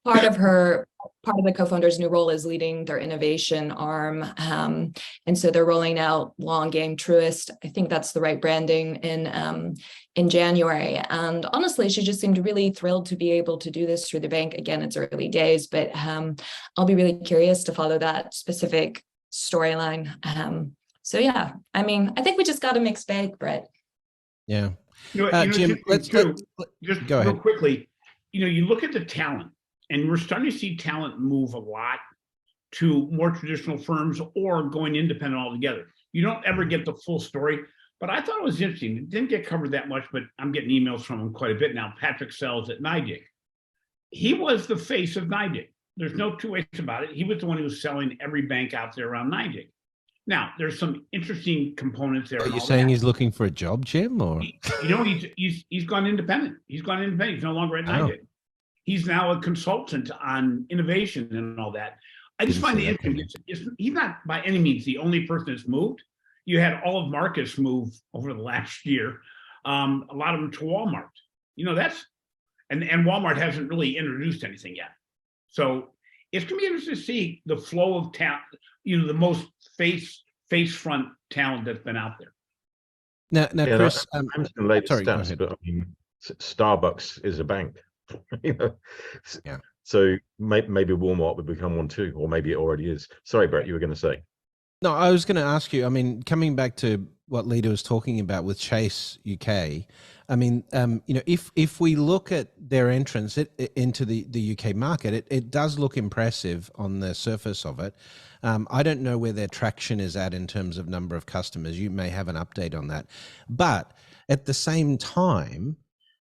S6: part of her part of the co-founder's new role is leading their innovation arm. And so they're rolling out Long Game Truist. I think that's the right branding in January. And honestly, she just seemed really thrilled to be able to do this through the bank. Again, it's early days, but I'll be really curious to follow that specific storyline. So yeah, I mean, I think we just got a mixed bag, Brett.
S1: Yeah.
S8: Jim,
S1: let's
S8: just
S1: go
S8: real
S1: ahead.
S8: quickly, you look at the talent, and we're starting to see talent move a lot to more traditional firms or going independent altogether. You don't ever get the full story, but I thought it was interesting. It didn't get covered that much, but I'm getting emails from him quite a bit now. Patrick Sells at NYDIG. He was the face of NYDIG. There's no two ways about it. He was the one who was selling every bank out there around NYDIG. Now, there's some interesting components there.
S1: Are you saying he's looking for a job, Jim? Or
S8: he's gone independent. He's gone independent. He's no longer at NYDIG. He's now a consultant on innovation and all that. I just find it interesting. He's not by any means the only person that's moved. You had all of Marcus move over the last year. A lot of them to Walmart. And Walmart hasn't really introduced anything yet. So it's going to be interesting to see the flow of talent, the most face front talent that's been out there.
S1: Now, Chris,
S7: I'm just going to lay the stats, but I mean, Starbucks is a bank.
S1: Yeah.
S7: So maybe Walmart would become one too, or maybe it already is. Sorry, Brett, you were going to say.
S1: No, I was going to ask you. I mean, coming back to what Leda was talking about with Chase UK. I mean, if we look at their entrance into the UK market, it does look impressive on the surface of it. I don't know where their traction is at in terms of number of customers. You may have an update on that, but at the same time,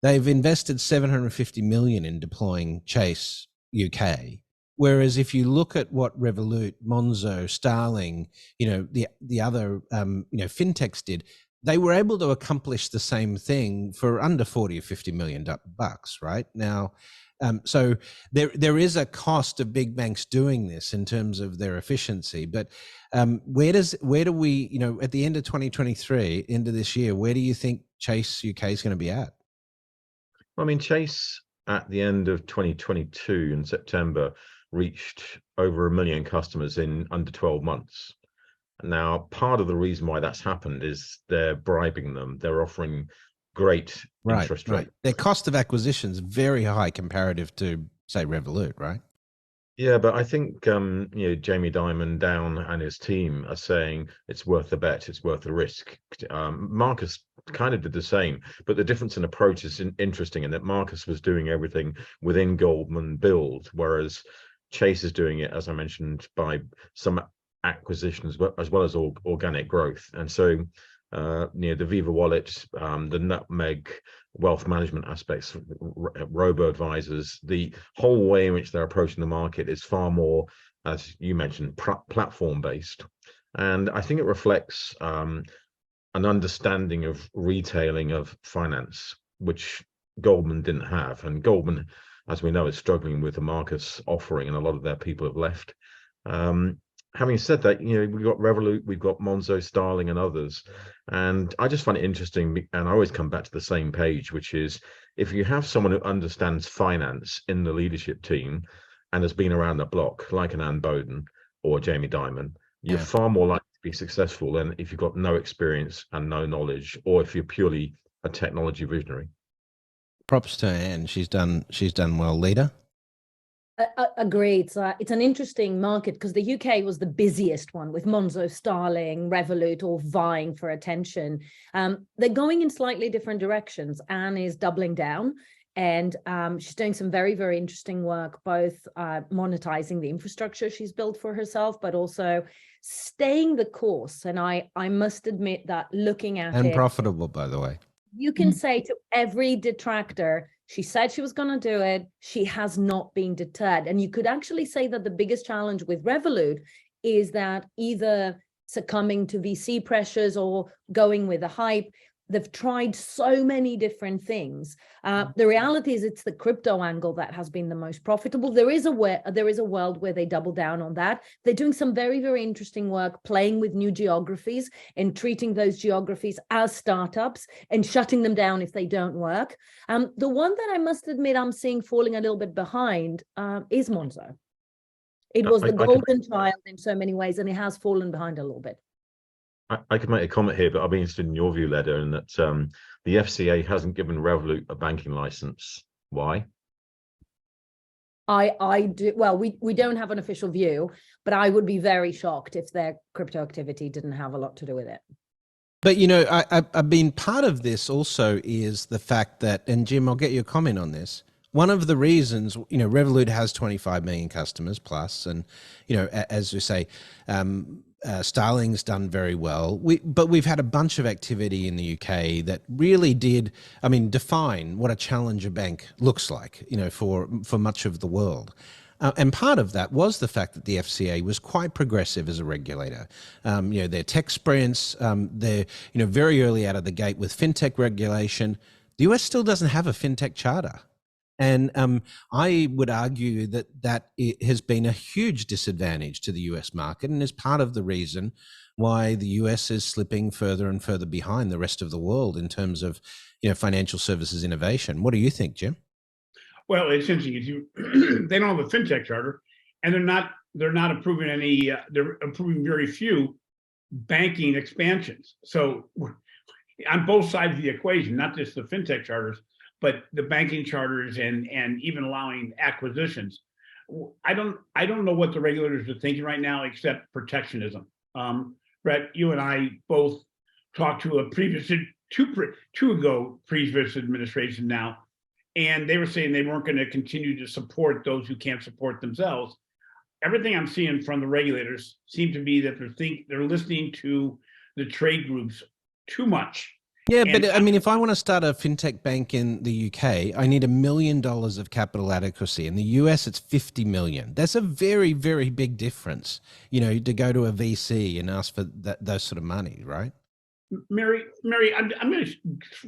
S1: they've invested 750 million in deploying Chase UK. Whereas if you look at what Revolut, Monzo, Starling, the other fintechs did, they were able to accomplish the same thing for under 40 or 50 million bucks, right? Now, so there is a cost of big banks doing this in terms of their efficiency. But where do we, at the end of 2023, end of this year, where do you think Chase UK is going to be at?
S7: I mean, Chase at the end of 2022 in September reached over 1 million customers in under 12 months. Now, part of the reason why that's happened is they're bribing them. They're offering great interest rates.
S1: Their cost of acquisition is very high comparative to, say, Revolut, right?
S7: Yeah, but I think Jamie Dimon down and his team are saying it's worth the bet, it's worth the risk. Marcus kind of did the same, but the difference in approach is interesting in that Marcus was doing everything within Goldman build, whereas Chase is doing it, as I mentioned, by some acquisitions as well as organic growth. And so the Viva Wallet, the Nutmeg wealth management aspects, robo advisors, the whole way in which they're approaching the market is far more, as you mentioned, platform based. And I think it reflects an understanding of retailing of finance, which Goldman didn't have. And Goldman, as we know, is struggling with the Marcus offering, and a lot of their people have left. Having said that, we've got Revolut, we've got Monzo, Starling, and others. And I just find it interesting, and I always come back to the same page, which is if you have someone who understands finance in the leadership team and has been around the block, like an Anne Bowden or Jamie Dimon, you're far more likely to be successful than if you've got no experience and no knowledge, or if you're purely a technology visionary.
S1: Props to Anne. She's done well. Leda?
S9: Agreed. It's an interesting market because the UK was the busiest one with Monzo, Starling, Revolut all vying for attention. They're going in slightly different directions. Anne is doubling down, and she's doing some very, very interesting work, both monetizing the infrastructure she's built for herself, but also staying the course. And I must admit that looking at
S1: it, profitable, by the way.
S9: You can say to every detractor, she said she was going to do it. She has not been deterred. And you could actually say that the biggest challenge with Revolut is that either succumbing to VC pressures or going with the hype, they've tried so many different things. The reality is it's the crypto angle that has been the most profitable. There is a world where they double down on that. They're doing some very, very interesting work, playing with new geographies and treating those geographies as startups and shutting them down if they don't work. The one that I must admit I'm seeing falling a little bit behind is Monzo. It was the
S7: I
S9: golden child in so many ways, and it has fallen behind a little bit.
S7: I could make a comment here, but I'll be interested in your view, Leda, in that the FCA hasn't given Revolut a banking license. Why?
S9: I do. Well, we don't have an official view, but I would be very shocked if their crypto activity didn't have a lot to do with it.
S1: But, you know, I mean, part of this also is the fact that, and Jim, I'll get your comment on this. One of the reasons, you know, Revolut has 25 million customers plus, and, you know, as we say, Starling's done very well. But we've had a bunch of activity in the UK that really did, I mean, define what a challenger bank looks like, you know, for much of the world. And part of that was the fact that the FCA was quite progressive as a regulator. You know, their tech sprints, they're, you know, very early out of the gate with fintech regulation. The US still doesn't have a fintech charter. And I would argue that it has been a huge disadvantage to the US market, and is part of the reason why the US is slipping further and further behind the rest of the world in terms of, you know, financial services innovation. What do you think, Jim?
S8: Well, it's interesting. They don't have a fintech charter, and they're not approving any. They're approving very few banking expansions. So on both sides of the equation, not just the fintech charters, but the banking charters and even allowing acquisitions. I don't know what the regulators are thinking right now, except protectionism. Brett, you and I both talked to a previous administration now, and they were saying they weren't going to continue to support those who can't support themselves. Everything I'm seeing from the regulators seem to be that they're listening to the trade groups too much.
S1: Yeah, but I mean, if I want to start a fintech bank in the UK, I need $1 million of capital adequacy. In the US, it's 50 million. That's a very, very big difference, you know, to go to a VC and ask for those sort of money, right?
S8: Mary, I'm going to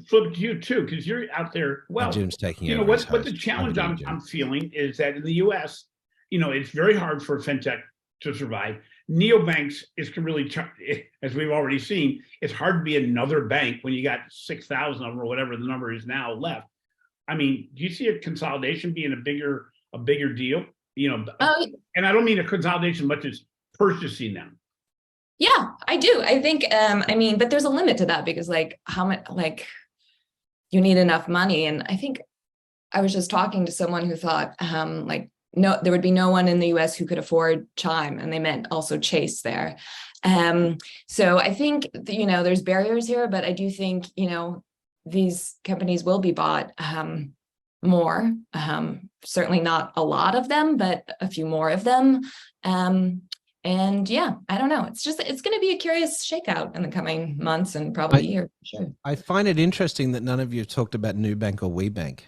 S8: flip to you too, because you're out there. Well,
S1: Jim's taking
S8: you know what the challenge I'm feeling is that in the US, you know, it's very hard for a fintech to survive. Neobanks is really, as we've already seen, it's hard to be another bank when you got 6,000 of them or whatever the number is now left. I mean, do you see a consolidation being a bigger deal? You know, and I don't mean a consolidation much as purchasing them.
S6: Yeah, I do. I think, I mean, but there's a limit to that, because like how much, like you need enough money. And I think I was just talking to someone who thought like, no, there would be no one in the US who could afford Chime, and they meant also Chase there. So I think, you know, there's barriers here, but I do think, you know, these companies will be bought more, certainly not a lot of them, but a few more of them. And yeah, I don't know. It's going to be a curious shakeout in the coming months and probably a year, for sure.
S1: I find it interesting that none of you have talked about Nubank or WeBank,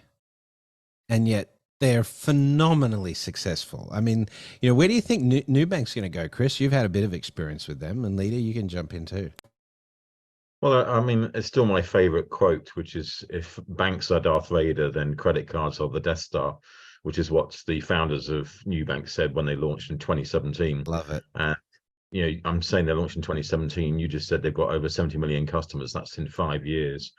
S1: and yet they're phenomenally successful. I mean, you know, where do you think Nubank's going to go, Chris? You've had a bit of experience with them, and Leda, you can jump in too.
S7: Well, I mean, it's still my favorite quote, which is, if banks are Darth Vader, then credit cards are the Death Star, which is what the founders of Nubank said when they launched in 2017.
S1: Love it.
S7: And, you know, I'm saying they launched in 2017. You just said they've got over 70 million customers. That's in 5 years.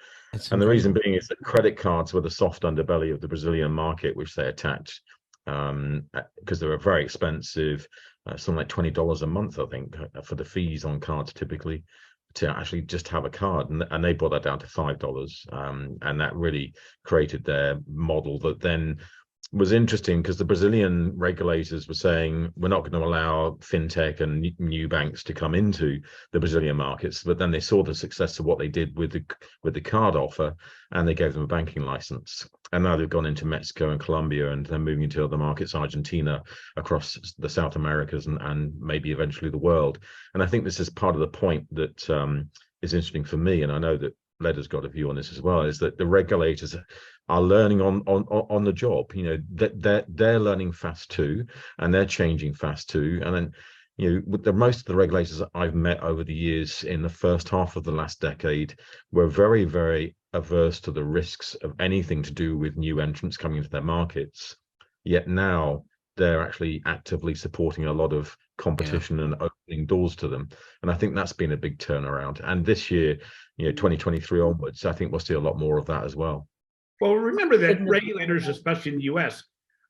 S7: And the reason being is that credit cards were the soft underbelly of the Brazilian market, which they attacked because they were very expensive, something like $20 a month, I think, for the fees on cards typically, to actually just have a card. And they brought that down to $5. And that really created their model that then was interesting, because the Brazilian regulators were saying, we're not going to allow fintech and new banks to come into the Brazilian markets. But then they saw the success of what they did with the card offer, and they gave them a banking license. And now they've gone into Mexico and Colombia, and they're moving into other markets, Argentina, across the South Americas, and maybe eventually the world. And I think this is part of the point that is interesting for me, and I know that Leda's got a view on this as well, is that the regulators are learning on the job. You know, they're learning fast too, and they're changing fast too. And then, you know, with most of the regulators that I've met over the years in the first half of the last decade were very, very averse to the risks of anything to do with new entrants coming into their markets. Yet now they're actually actively supporting a lot of competition and opening doors to them. And I think that's been a big turnaround. And this year, you know, 2023 onwards, I think we'll see a lot more of that as well.
S8: Well, remember that regulators, especially in the US,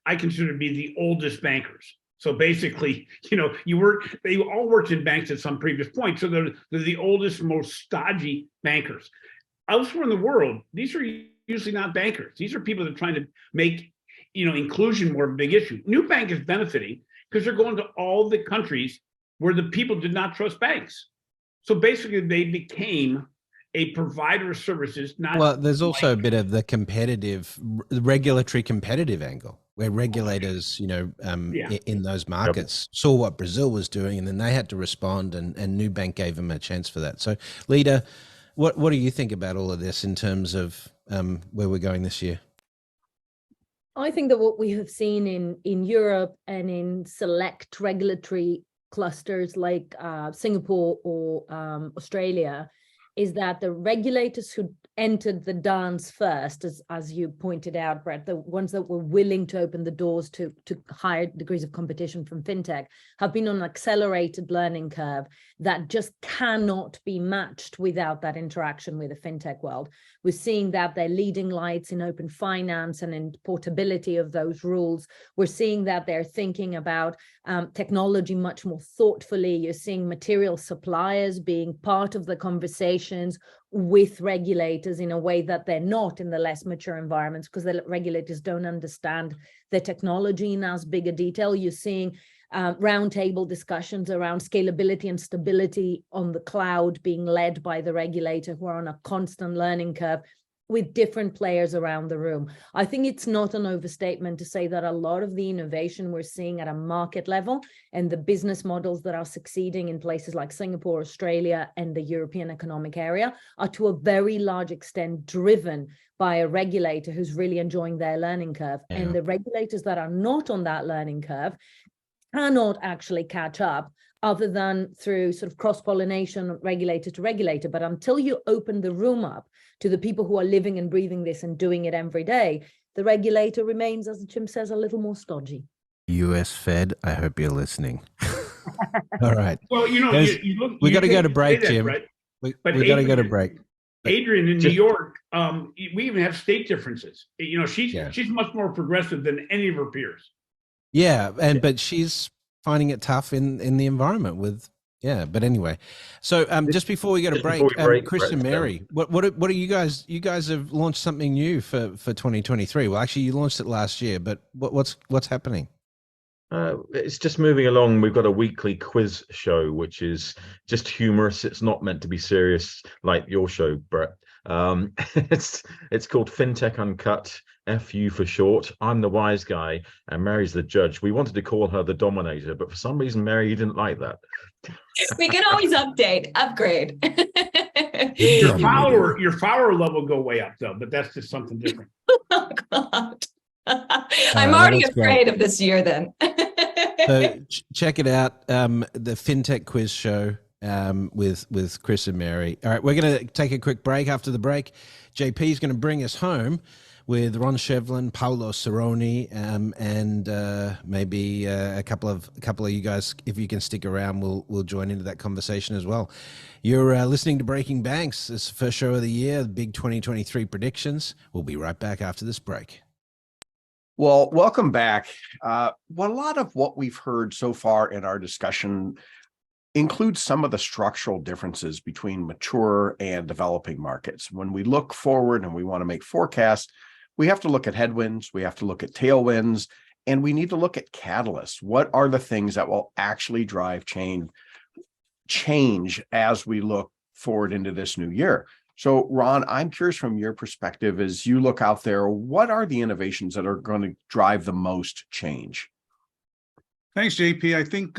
S8: I consider to be the oldest bankers. So basically, they all worked in banks at some previous point. So they're the oldest, most stodgy bankers. Elsewhere in the world, these are usually not bankers. These are people that are trying to make, inclusion more of a big issue. New Bank is benefiting because they're going to all the countries where the people did not trust banks. So basically, they became a provider of services.
S1: Well, there's also a bit of the regulatory competitive angle, where regulators, in those markets saw what Brazil was doing, and then they had to respond, and Nubank gave them a chance for that. So, Leda, what do you think about all of this in terms of where we're going this year?
S9: I think that what we have seen in Europe and in select regulatory clusters like Singapore or Australia is that the regulators who entered the dance first, as you pointed out, Brett, the ones that were willing to open the doors to higher degrees of competition from fintech, have been on an accelerated learning curve that just cannot be matched without that interaction with the fintech world. We're seeing that they're leading lights in open finance and in portability of those rules. We're seeing that they're thinking about technology much more thoughtfully. You're seeing material suppliers being part of the conversations with regulators in a way that they're not in the less mature environments, because the regulators don't understand the technology in as big a detail. You're seeing roundtable discussions around scalability and stability on the cloud being led by the regulator, who are on a constant learning curve with different players around the room. I think it's not an overstatement to say that a lot of the innovation we're seeing at a market level and the business models that are succeeding in places like Singapore, Australia, and the European Economic Area are to a very large extent driven by a regulator who's really enjoying their learning curve. Yeah. And the regulators that are not on that learning curve cannot actually catch up other than through sort of cross-pollination, regulator to regulator. But until you open the room up to the people who are living and breathing this and doing it every day, the regulator remains, as Jim says, a little more stodgy.
S1: US Fed, I hope you're listening. All right.
S8: Well,
S1: we got to go to break, Jim.
S8: Right?
S1: We got to go to break.
S8: Adrian, in New York, we even have state differences. She's much more progressive than any of her peers.
S1: Yeah, but she's finding it tough in the environment with. Yeah, but anyway, so just before we go to break, Chris and Mary, what are you guys? You guys have launched something new for 2023. Well, actually, you launched it last year, but what's happening?
S7: It's just moving along. We've got a weekly quiz show, which is just humorous. It's not meant to be serious like your show, Brett. It's called FinTech Uncut, FU for short. I'm the wise guy and Mary's the judge. We wanted to call her the dominator, but for some reason, Mary, you didn't like that.
S6: We can always upgrade.
S8: Your follower level go way up though, but that's just something different.
S6: Oh God. I'm already afraid of this year then.
S1: So check it out, the FinTech Quiz Show with Chris and Mary. All right, we're going to take a quick break. After the break, JP is going to bring us home with Ron Shevlin, Paolo Sironi, and maybe a couple of you guys, if you can stick around, we'll join into that conversation as well. You're listening to Breaking Banks. It's the first show of the year, the big 2023 predictions. We'll be right back after this break.
S10: Well, welcome back. A lot of what we've heard so far in our discussion includes some of the structural differences between mature and developing markets. When we look forward and we want to make forecasts, we have to look at headwinds, we have to look at tailwinds, and we need to look at catalysts. What are the things that will actually drive change as we look forward into this new year? So, Ron, I'm curious from your perspective, as you look out there, what are the innovations that are going to drive the most change?
S11: Thanks, JP. I think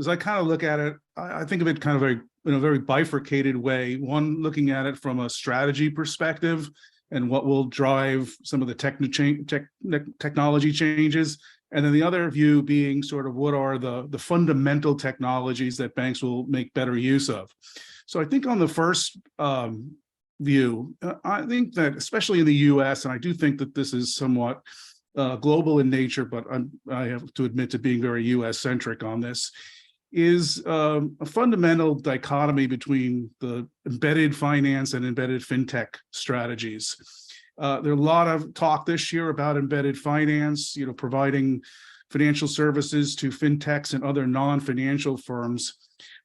S11: as I kind of look at it, I think of it kind of in a very bifurcated way. One, looking at it from a strategy perspective and what will drive some of the technology changes. And then the other view being sort of what are the fundamental technologies that banks will make better use of. So I think on the first view, I think that especially in the US, and I do think that this is somewhat global in nature, but I have to admit to being very US centric on this, is a fundamental dichotomy between the embedded finance and embedded fintech strategies. There are a lot of talk this year about embedded finance, providing financial services to fintechs and other non-financial firms.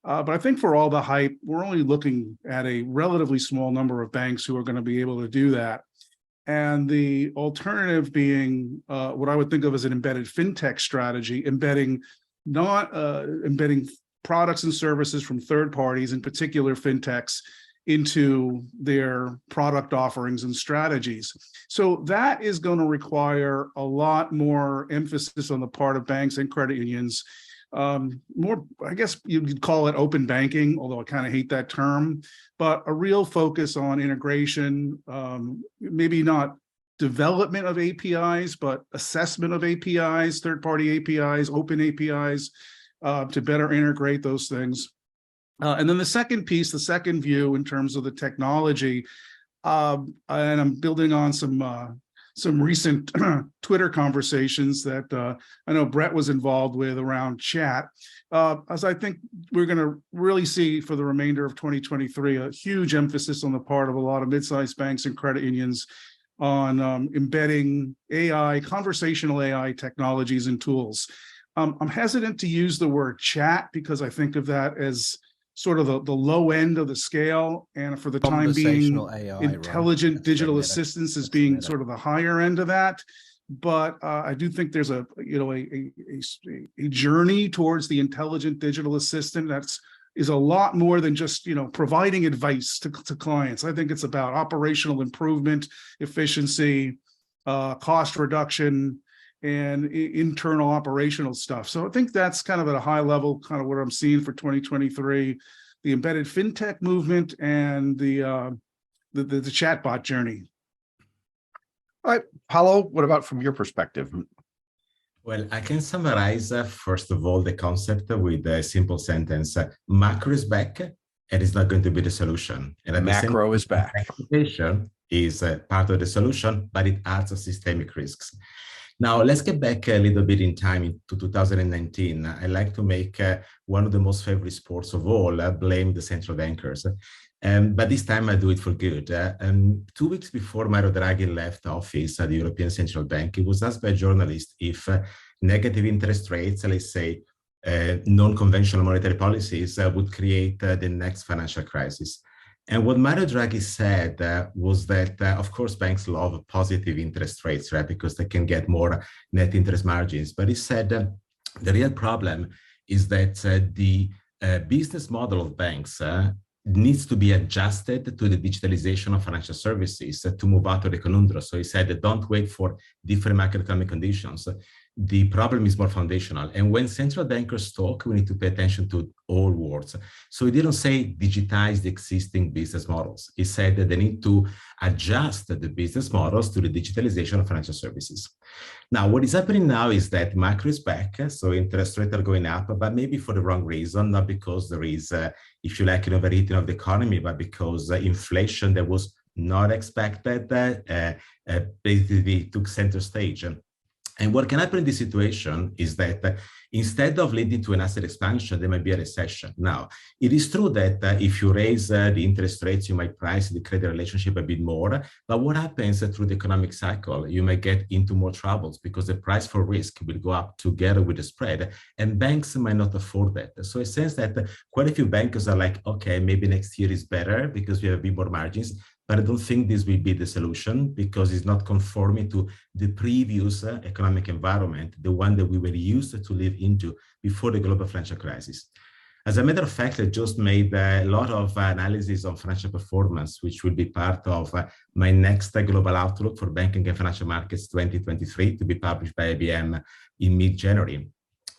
S11: But I think for all the hype, we're only looking at a relatively small number of banks who are going to be able to do that. And the alternative being what I would think of as an embedded fintech strategy, embedding products and services from third parties, in particular fintechs, into their product offerings and strategies. So that is going to require a lot more emphasis on the part of banks and credit unions. More, I guess you'd call it open banking, although I kind of hate that term, but a real focus on integration, maybe not development of APIs, but assessment of APIs, third-party APIs, open APIs, to better integrate those things. And then the second piece, the second view in terms of the technology, and I'm building on some recent Twitter conversations that I know Brett was involved with around chat, as I think we're going to really see for the remainder of 2023, a huge emphasis on the part of a lot of mid-sized banks and credit unions on embedding AI, conversational AI technologies and tools. I'm hesitant to use the word chat because I think of that as sort of the low end of the scale, and for the time being,
S1: AI,
S11: intelligent
S1: right?
S11: digital
S1: Meta.
S11: assistance as
S1: That's
S11: being
S1: meta.
S11: sort of the higher end of that. But I do think there's a journey towards the intelligent digital assistant is a lot more than just providing advice to clients. I think it's about operational improvement, efficiency, cost reduction, and internal operational stuff. So I think that's kind of at a high level, kind of what I'm seeing for 2023, the embedded fintech movement and the chatbot journey.
S10: All right, Paolo, what about from your perspective?
S12: Well, I can summarize, first of all, the concept with a simple sentence. Macro is back, and it's not going to be the solution. And
S10: Macro is back.
S12: Expectation is part of the solution, but it adds systemic risks. Now, let's get back a little bit in time to 2019. I like to make one of the most favorite sports of all, blame the central bankers. But this time I do it for good. 2 weeks before Mario Draghi left office at the European Central Bank, he was asked by a journalist if negative interest rates, let's say non-conventional monetary policies, would create the next financial crisis. And what Mario Draghi said was that, of course, banks love positive interest rates, right? Because they can get more net interest margins. But he said the real problem is that the business model of banks needs to be adjusted to the digitalization of financial services to move out of the conundrum. So he said that don't wait for different macroeconomic conditions. The problem is more foundational. And when central bankers talk, we need to pay attention to all words. So he didn't say digitize the existing business models. He said that they need to adjust the business models to the digitalization of financial services. Now, what is happening now is that macro is back. So interest rates are going up, but maybe for the wrong reason, not because there is, if you like, an overheating of the economy, but because inflation that was not expected basically took center stage. And what can happen in this situation is that instead of leading to an asset expansion, there might be a recession. Now, it is true that if you raise the interest rates, you might price the credit relationship a bit more. But what happens through the economic cycle? You might get into more troubles because the price for risk will go up together with the spread, and banks might not afford that. So it says that quite a few bankers are like, okay, maybe next year is better because we have a bit more margins. But I don't think this will be the solution because it's not conforming to the previous economic environment, the one that we were used to live into before the global financial crisis. As a matter of fact, I just made a lot of analysis on financial performance, which will be part of my next global outlook for banking and financial markets 2023 to be published by IBM in mid-January.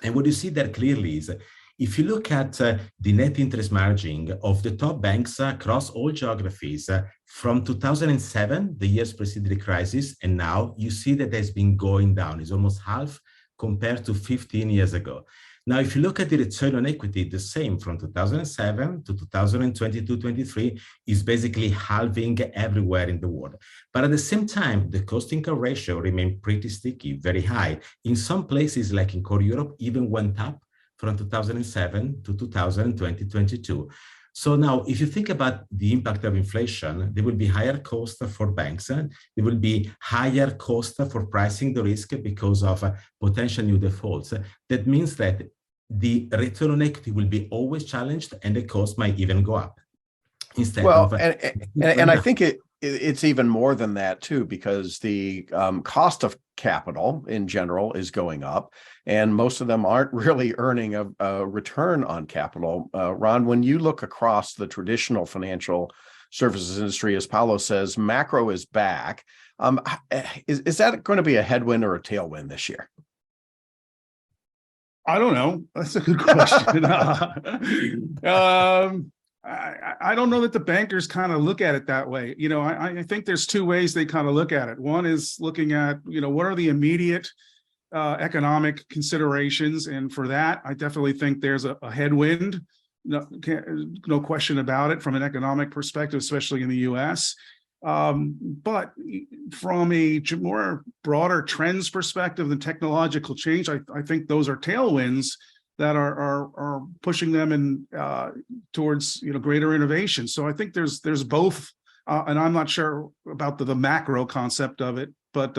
S12: And what you see there clearly is if you look at the net interest margin of the top banks across all geographies from 2007, the years preceding the crisis, and now you see that has been going down. It's almost half compared to 15 years ago. Now, if you look at the return on equity, the same from 2007 to 2022-23 is basically halving everywhere in the world. But at the same time, the cost-income ratio remained pretty sticky, very high. In some places, like in core Europe, even went up from 2007 to 2020-22. So now, if you think about the impact of inflation, there will be higher cost for banks. There will be higher cost for pricing the risk because of potential new defaults. That means that the return on equity will be always challenged, and the cost might even go up. Instead of
S10: and I think it's even more than that too, because the cost of capital in general is going up, and most of them aren't really earning a return on capital. Ron, when you look across the traditional financial services industry, as Paolo says, macro is back. Is that going to be a headwind or a tailwind this year?
S11: I don't know. That's a good question. I don't know that the bankers kind of look at it that way. You know, I think there's two ways they kind of look at it. One is looking at, you know, what are the immediate economic considerations? And for that, I definitely think there's a headwind, no question about it, from an economic perspective, especially in the US. But from a more broader trends perspective than technological change, I think those are tailwinds that are pushing them in towards, you know, greater innovation. So I think there's both, and I'm not sure about the macro concept of it, but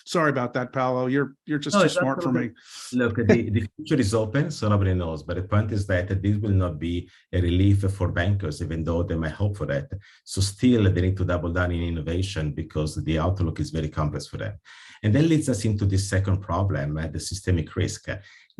S11: sorry about that, Paolo. You're just too smart for me.
S12: Look, the future is open, so nobody knows. But the point is that this will not be a relief for bankers, even though they might hope for that. So still, they need to double down in innovation because the outlook is very complex for them. And that leads us into the second problem, the systemic risk.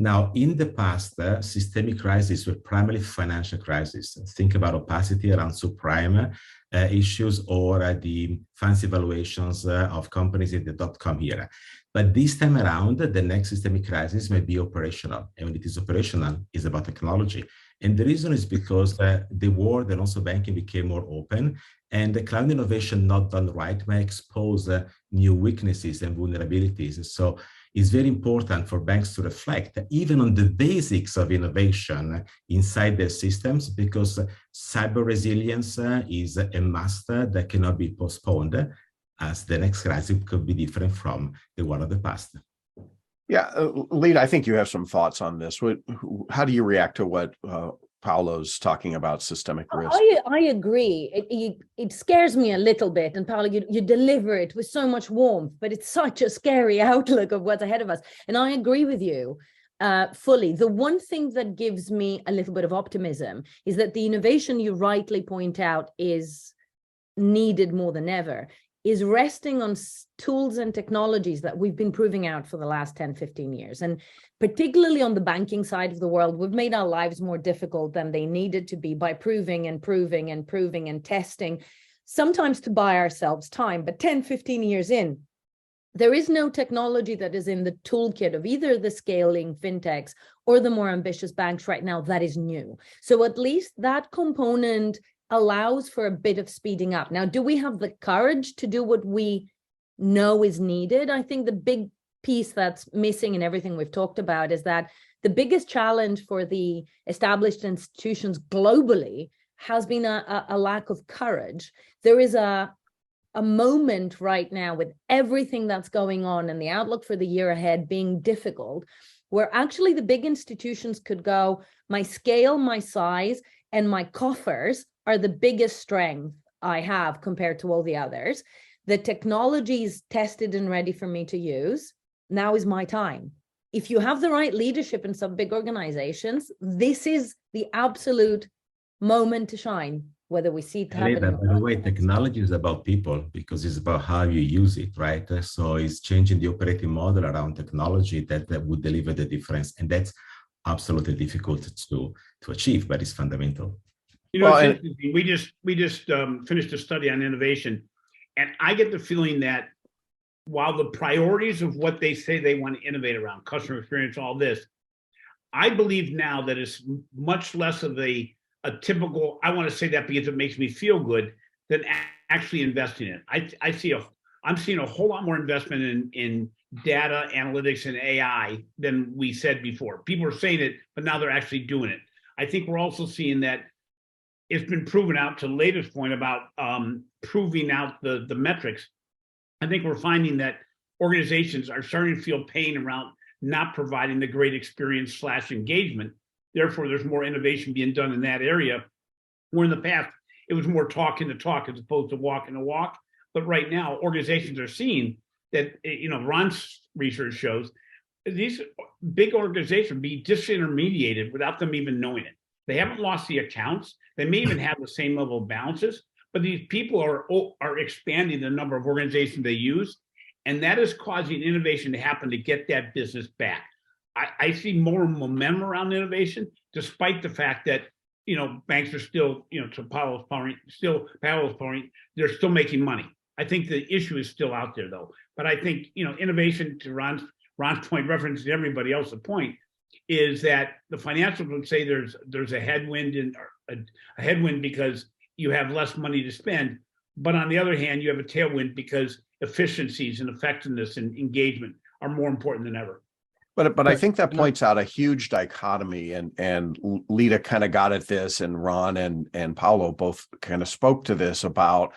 S12: Now, in the past, systemic crises were primarily financial crises. Think about opacity around subprime issues or the fancy valuations of companies in the dot-com era. But this time around, the next systemic crisis may be operational. And when it is operational, it's about technology. And the reason is because the world and also banking became more open, and the cloud innovation not done right may expose new weaknesses and vulnerabilities. So it's very important for banks to reflect even on the basics of innovation inside their systems, because cyber resilience is a must that cannot be postponed, as the next crisis could be different from the one of the past.
S10: Yeah, Leda, I think you have some thoughts on this. How do you react to what Paolo's talking about systemic risk?
S9: I agree. It scares me a little bit. And Paolo, you deliver it with so much warmth, but it's such a scary outlook of what's ahead of us. And I agree with you fully. The one thing that gives me a little bit of optimism is that the innovation you rightly point out is needed more than ever, is resting on tools and technologies that we've been proving out for the last 10, 15 years. And particularly on the banking side of the world, we've made our lives more difficult than they needed to be by proving and testing, sometimes to buy ourselves time. But 10, 15 years in, there is no technology that is in the toolkit of either the scaling fintechs or the more ambitious banks right now that is new. So at least that component allows for a bit of speeding up. Now, do we have the courage to do what we know is needed? I think the big piece that's missing in everything we've talked about is that the biggest challenge for the established institutions globally has been a lack of courage. There is a moment right now with everything that's going on and the outlook for the year ahead being difficult, where actually the big institutions could go, my scale, my size, and my coffers are the biggest strength I have compared to all the others. The technology is tested and ready for me to use. Now is my time. If you have the right leadership in some big organizations, this is the absolute moment to shine, whether we see it happening.
S12: By the way, technology is about people, because it's about how you use it, right? So it's changing the operating model around technology that would deliver the difference. And that's absolutely difficult to achieve, but it's fundamental.
S8: You know, it's interesting. We just finished a study on innovation, and I get the feeling that while the priorities of what they say they want to innovate around, customer experience, all this, I believe now that it's much less of a typical, I want to say that because it makes me feel good, than actually investing in it. I'm seeing a whole lot more investment in data analytics and AI than we said before. People are saying it, but now they're actually doing it. I think we're also seeing that it's been proven out, to Leda's point about proving out the metrics. I think we're finding that organizations are starting to feel pain around not providing the great experience / engagement. Therefore, there's more innovation being done in that area. where in the past it was more talking the talk as opposed to walking the walk. But right now, organizations are seeing that, Ron's research shows these big organizations be disintermediated without them even knowing it. They haven't lost the accounts. They may even have the same level of balances, but these people are expanding the number of organizations they use, and that is causing innovation to happen to get that business back. I see more momentum around innovation, despite the fact that banks are still, to Paolo's point, they're still making money. I think the issue is still out there, though. But I think innovation, to Ron's point, reference to everybody else's point, is that the financials would say there's a headwind a headwind because you have less money to spend, but on the other hand, you have a tailwind because efficiencies and effectiveness and engagement are more important than ever.
S10: But I think that points out a huge dichotomy, and Leda kind of got at this, and Ron and Paolo both kind of spoke to this about,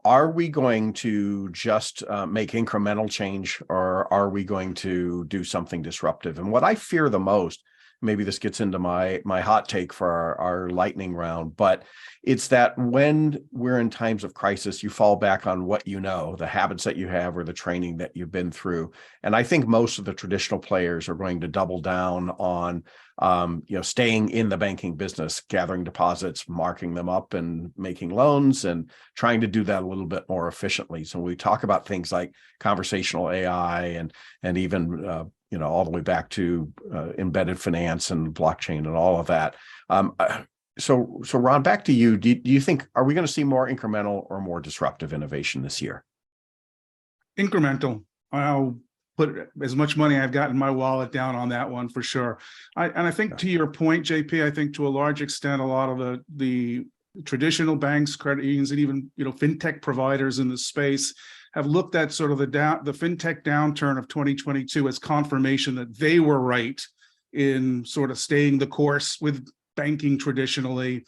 S10: are we going to just make incremental change, or are we going to do something disruptive? And what I fear the most, maybe this gets into my hot take for our lightning round, but it's that when we're in times of crisis, you fall back on what the habits that you have or the training that you've been through. And I think most of the traditional players are going to double down on staying in the banking business, gathering deposits, marking them up and making loans, and trying to do that a little bit more efficiently. So when we talk about things like conversational AI and even all the way back to embedded finance and blockchain and all of that. So Ron, back to you. Do you think, are we going to see more incremental or more disruptive innovation this year?
S11: Incremental. I'll put as much money I've got in my wallet down on that one for sure. I think to your point, JP, I think to a large extent, a lot of the traditional banks, credit unions, and even fintech providers in the space have looked at sort of the fintech downturn of 2022 as confirmation that they were right in sort of staying the course with banking traditionally.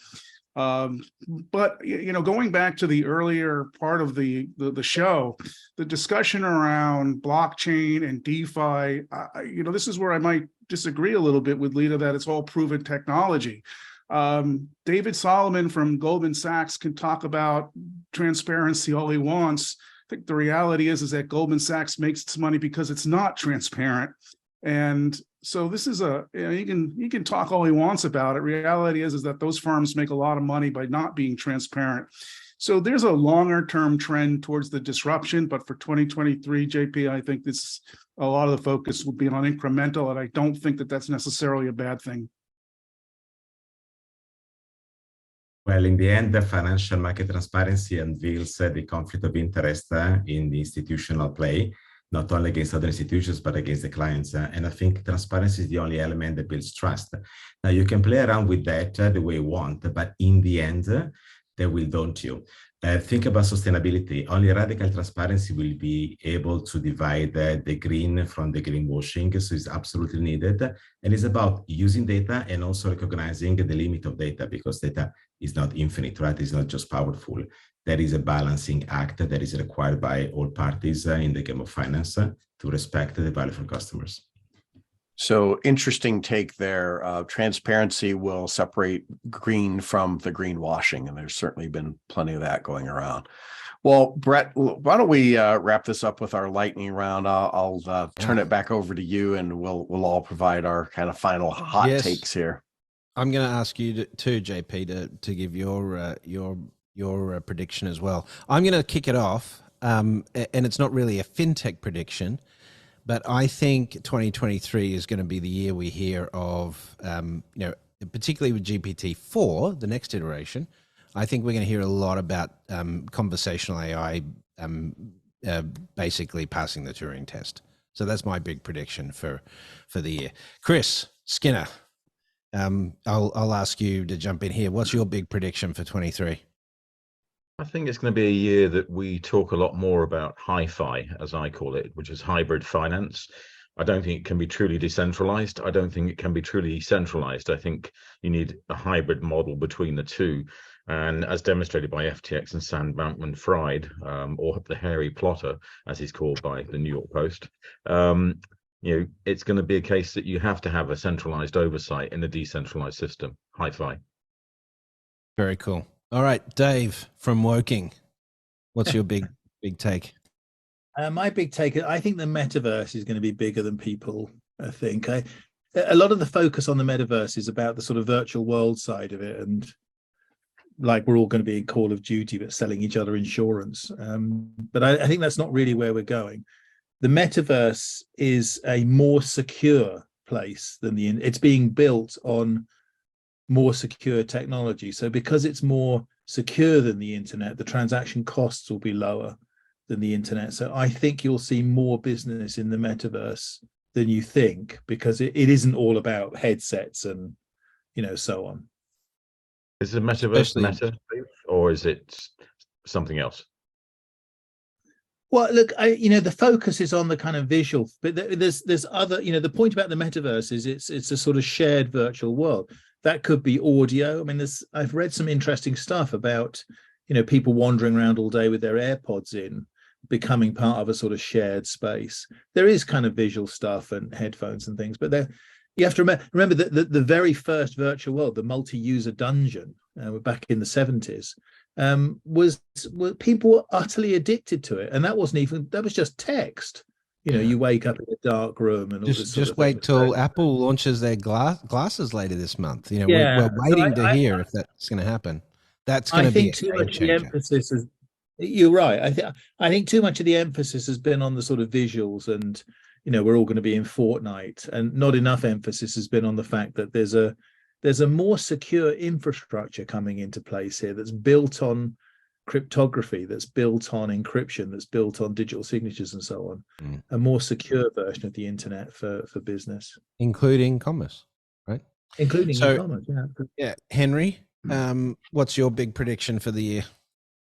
S11: But going back to the earlier part of the show, the discussion around blockchain and DeFi, this is where I might disagree a little bit with Leda that it's all proven technology. David Solomon from Goldman Sachs can talk about transparency all he wants. I think the reality is that Goldman Sachs makes its money because it's not transparent. And so this is he can talk all he wants about it. Reality is that those firms make a lot of money by not being transparent. So there's a longer term trend towards the disruption, but for 2023, JP, I think a lot of the focus will be on incremental, and I don't think that that's necessarily a bad thing.
S12: Well, in the end, the financial market transparency unveils the conflict of interest in the institutional play, not only against other institutions, but against the clients. And I think transparency is the only element that builds trust. Now, you can play around with that the way you want, but in the end, they will daunt you. Think about sustainability. Only radical transparency will be able to divide the green from the greenwashing, so it's absolutely needed. And it's about using data and also recognizing the limit of data, because data is not infinite, right? It's not just powerful. There is a balancing act that is required by all parties in the game of finance to respect the value for customers.
S10: So interesting take there. Transparency will separate green from the greenwashing, and there's certainly been plenty of that going around. Well, Brett, why don't we wrap this up with our lightning round? I'll turn it back over to you, and we'll all provide our kind of final hot takes here.
S1: I'm going to ask you too, JP, to give your prediction as well. I'm going to kick it off, and it's not really a fintech prediction, but I think 2023 is going to be the year we hear of, particularly with GPT-4, the next iteration. I think we're going to hear a lot about conversational AI basically passing the Turing test. So that's my big prediction for the year. Chris Skinner, I'll ask you to jump in here. What's your big prediction for 23?
S7: I think it's going to be a year that we talk a lot more about hi-fi, as I call it, which is hybrid finance. I don't think it can be truly decentralized. I don't think it can be truly centralized. I think you need a hybrid model between the two. And as demonstrated by FTX and Sam Bankman-Fried, or the hairy plotter, as he's called by the New York Post, it's going to be a case that you have to have a centralized oversight in a decentralized system, hi-fi.
S1: Very cool. All right, Dave from Woking, what's your big take?
S5: My big take, I think the metaverse is going to be bigger than people think. A lot of the focus on the metaverse is about the sort of virtual world side of it, and like we're all going to be in Call of Duty but selling each other insurance. But I think that's not really where we're going. The metaverse is a more secure place than it's being built on more secure technology. So because it's more secure than the internet, the transaction costs will be lower than the internet. So I think you'll see more business in the metaverse than you think, because it isn't all about headsets and, you know, so on.
S7: Is the metaverse meta, or is it something else?
S5: Well, look, the focus is on the kind of visual, but there's other, the point about the metaverse is it's a sort of shared virtual world. That could be audio. I mean, I've read some interesting stuff about, people wandering around all day with their AirPods in, becoming part of a sort of shared space. There is kind of visual stuff and headphones and things, but you have to remember that the very first virtual world, the multi-user dungeon, back in the 70s, was people were utterly addicted to it, and that was just text. You wake up in a dark room and
S1: just wait till Apple launches their glasses later this month. We're waiting to hear if that's going to happen. That's going to be a game changer.
S5: You're right. I think too much of the emphasis has been on the sort of visuals, and we're all going to be in Fortnite, and not enough emphasis has been on the fact that there's a more secure infrastructure coming into place here that's built on cryptography, that's built on encryption, that's built on digital signatures and so on. A more secure version of the internet for business,
S1: including commerce, right?
S5: Including e-commerce.
S1: Yeah. Henry, what's your big prediction for the year?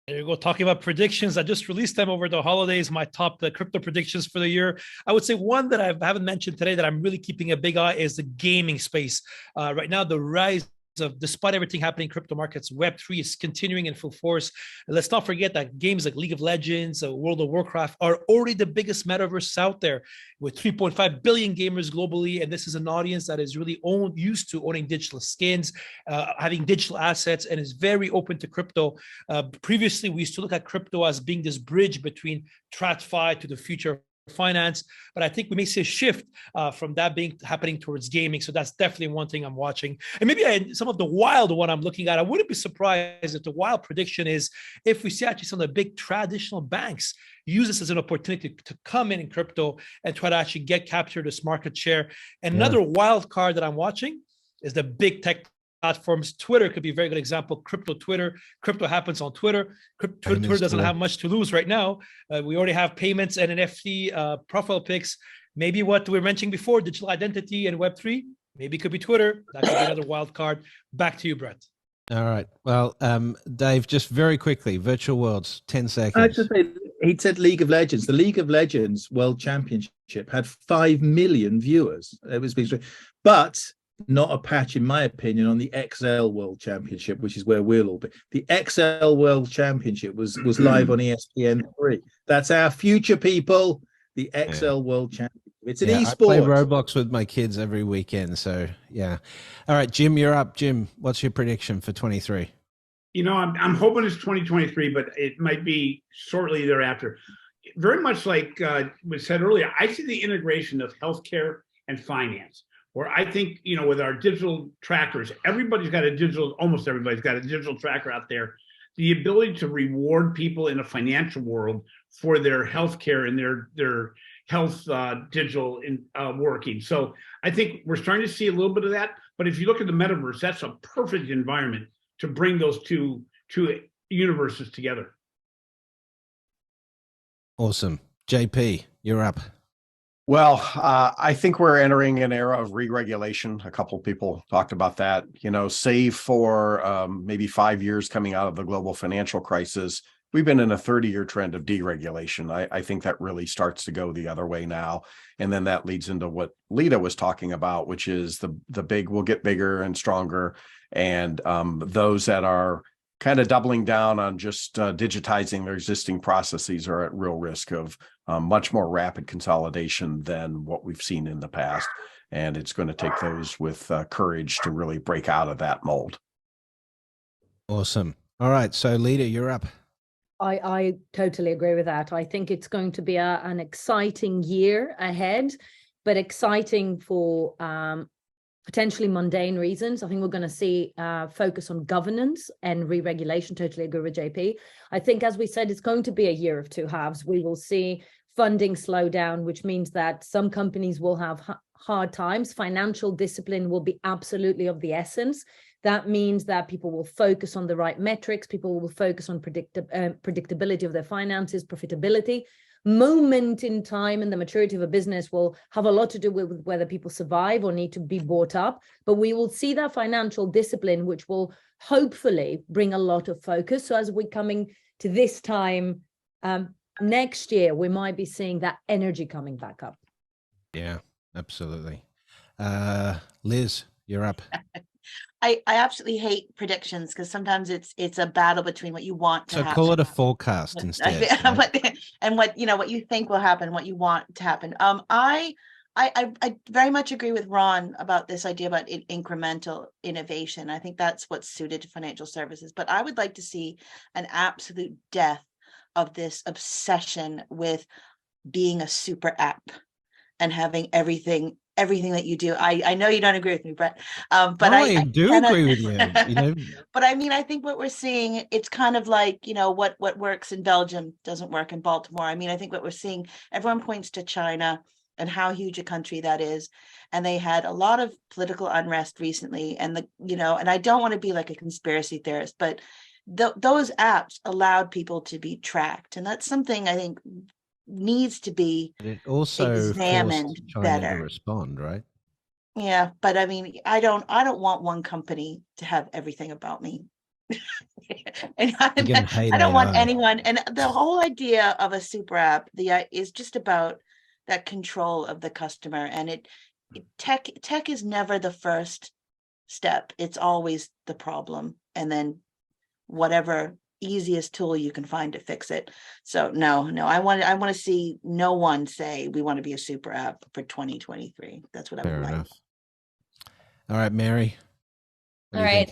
S3: There you go. Talking about predictions, I just released them over the holidays, my top crypto predictions for the year. I would say one that I haven't mentioned today that I'm really keeping a big eye is the gaming space. Right now, the rise of, despite everything happening in crypto markets, Web3 is continuing in full force. And let's not forget that games like League of Legends, World of Warcraft are already the biggest metaverse out there, with 3.5 billion gamers globally. And this is an audience that is really used to owning digital skins, having digital assets, and is very open to crypto. Previously, we used to look at crypto as being this bridge between TradFi to the future finance, but I think we may see a shift from that happening towards gaming. So that's definitely one thing I'm watching. And maybe some of the wild one I'm looking at, I wouldn't be surprised if the wild prediction is if we see actually some of the big traditional banks use this as an opportunity to come in crypto and try to actually capture this market share. And another wild card that I'm watching is the big tech platforms. Twitter could be a very good example. Crypto happens on Twitter. Twitter doesn't have much to lose right now. We already have payments and NFT profile pics. Maybe what we were mentioning before, digital identity and Web3, maybe it could be Twitter. That could be another wild card. Back to you, Brett.
S1: All right. Well, Dave, just very quickly, virtual worlds, 10 seconds.
S5: I just say, he said League of Legends. The League of Legends World Championship had 5 million viewers. It was big, but not a patch, in my opinion, on the XL World Championship, which is where we'll all be. The XL World Championship was live on ESPN3. That's our future, people. The XL World Championship. It's an esport.
S1: I play Roblox with my kids every weekend, so yeah. All right, Jim, you're up. Jim, what's your prediction for 23?
S8: I'm hoping it's 2023, but it might be shortly thereafter. Very much like was said earlier, I see the integration of healthcare and finance, where I think, with our digital trackers, almost everybody's got a digital tracker out there. The ability to reward people in a financial world for their healthcare and their health digital working. So I think we're starting to see a little bit of that. But if you look at the metaverse, that's a perfect environment to bring those two universes together.
S1: Awesome. JP, you're up.
S10: Well, I think we're entering an era of re-regulation. A couple of people talked about that, save for maybe 5 years coming out of the global financial crisis. We've been in a 30-year trend of deregulation. I think that really starts to go the other way now. And then that leads into what Leda was talking about, which is the big will get bigger and stronger. And those that are kind of doubling down on just digitizing their existing processes are at real risk of much more rapid consolidation than what we've seen in the past. And it's going to take those with courage to really break out of that mold.
S1: Awesome. All right. So, Leda, you're up.
S9: I totally agree with that. I think it's going to be an exciting year ahead, but exciting for potentially mundane reasons. I think we're going to see focus on governance and re-regulation. Totally agree with JP. I think, as we said, it's going to be a year of two halves. We will see funding slow down, which means that some companies will have hard times. Financial discipline will be absolutely of the essence. That means that people will focus on the right metrics. People will focus on predictability of their finances, profitability. Moment in time and the maturity of a business will have a lot to do with whether people survive or need to be bought up. But we will see that financial discipline, which will hopefully bring a lot of focus. So as we're coming to this time next year, we might be seeing that energy coming back up.
S1: Yeah, absolutely. Liz, you're up.
S4: I absolutely hate predictions because sometimes it's a battle between what you want to
S1: So
S4: happen.
S1: call it a forecast instead. Right?
S4: what you think will happen, what you want to happen. I very much agree with Ron about this idea about incremental innovation. I think that's what's suited to financial services. But I would like to see an absolute death of this obsession with being a super app and having everything that you do. I know you don't agree with me, Brett, but I
S1: do agree with you.
S4: But I mean, I think what we're seeing, it's kind of like, what works in Belgium doesn't work in Baltimore. I mean, I think what we're seeing, everyone points to China and how huge a country that is. And they had a lot of political unrest recently. And and I don't want to be like a conspiracy theorist, but those apps allowed people to be tracked. And that's something I think needs to be examined better.
S1: To respond, right?
S4: Yeah, but I mean, I don't want one company to have everything about me. And I don't want anyone. And the whole idea of a super app, is just about that control of the customer. And tech is never the first step. It's always the problem, and then whatever easiest tool you can find to fix it. So no, I want to see no one say we want to be a super app for 2023. That's what I would like.
S1: All right, Mary.
S6: All right.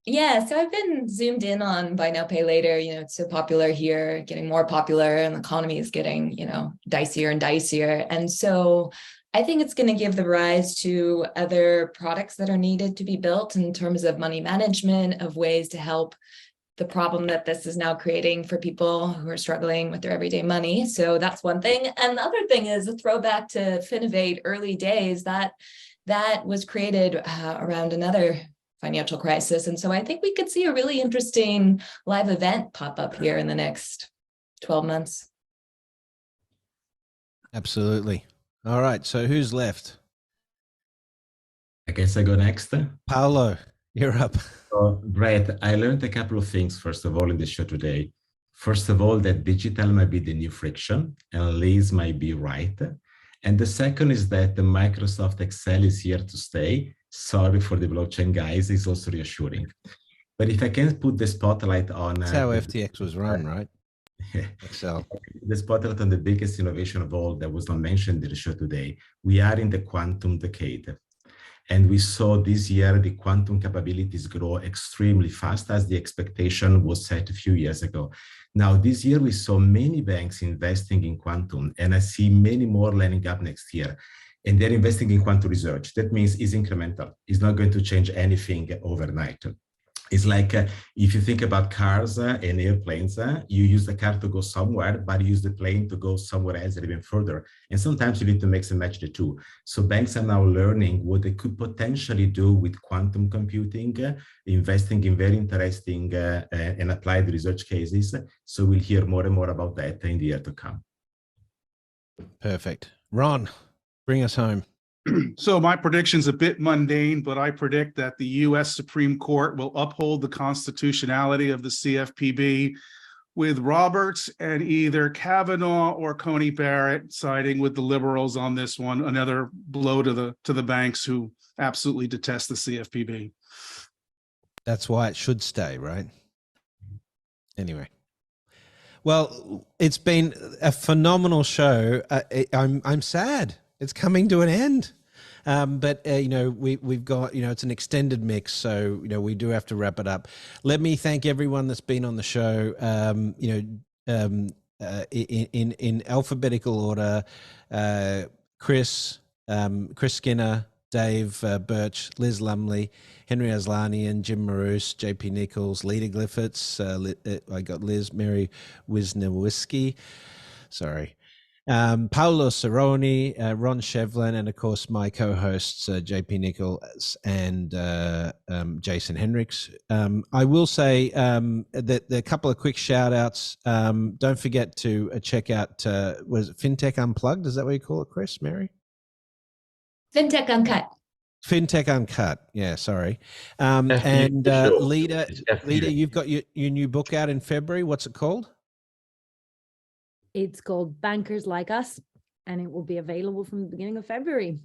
S6: So I've been zoomed in on buy now, pay later. It's so popular here, getting more popular, and the economy is getting, dicier and dicier. And so I think it's going to give the rise to other products that are needed to be built in terms of money management, of ways to help the problem that this is now creating for people who are struggling with their everyday money. So that's one thing. And the other thing is a throwback to Finovate early days that was created around another financial crisis. And so I think we could see a really interesting live event pop up here in the next 12 months.
S1: Absolutely. All right. So who's left?
S12: I guess I go next.
S1: Paolo, you're up.
S12: So, Brett, I learned a couple of things, first of all, in the show today. First of all, that digital might be the new friction, and Liz might be right. And the second is that the Microsoft Excel is here to stay. Sorry for the blockchain guys, it's also reassuring. But if I can put the spotlight on...
S1: That's how FTX was run, right? Excel.
S12: The spotlight on the biggest innovation of all that was not mentioned in the show today. We are in the quantum decade. And we saw this year the quantum capabilities grow extremely fast, as the expectation was set a few years ago. Now, this year we saw many banks investing in quantum, and I see many more lining up next year. And they're investing in quantum research. That means it's incremental. It's not going to change anything overnight. It's like if you think about cars and airplanes, you use the car to go somewhere, but you use the plane to go somewhere else, even further. And sometimes you need to mix and match the two. So banks are now learning what they could potentially do with quantum computing, investing in very interesting and applied research cases. So we'll hear more and more about that in the year to come.
S1: Perfect. Ron, bring us home.
S11: So my prediction's a bit mundane, but I predict that the U.S. Supreme Court will uphold the constitutionality of the CFPB, with Roberts and either Kavanaugh or Coney Barrett siding with the liberals on this one. Another blow to the banks who absolutely detest the CFPB.
S1: That's why it should stay, right? Anyway. Well, it's been a phenomenal show. I'm sad. It's coming to an end. But we've got, it's an extended mix, so we do have to wrap it up. Let me thank everyone that's been on the show. In alphabetical order, Chris Skinner, Dave Birch, Liz Lumley, Henri Arslanian, Jim Marous, JP Nicols, Leda Glyptis. I got Liz, Mary Wisniewski. Sorry. Paolo Sironi, Ron Shevlin, and of course my co-hosts JP Nicols and Jason Henrichs. I will say that a couple of quick shout outs. Don't forget to check out, was it Fintech Unplugged? Is that what you call it, Chris, Mary?
S6: Fintech Uncut.
S1: Fintech Uncut. Yeah, sorry.
S7: Sure.
S1: Leda, you've got your new book out in February. What's it called?
S9: It's called Bankers Like Us, and it will be available from the beginning of February.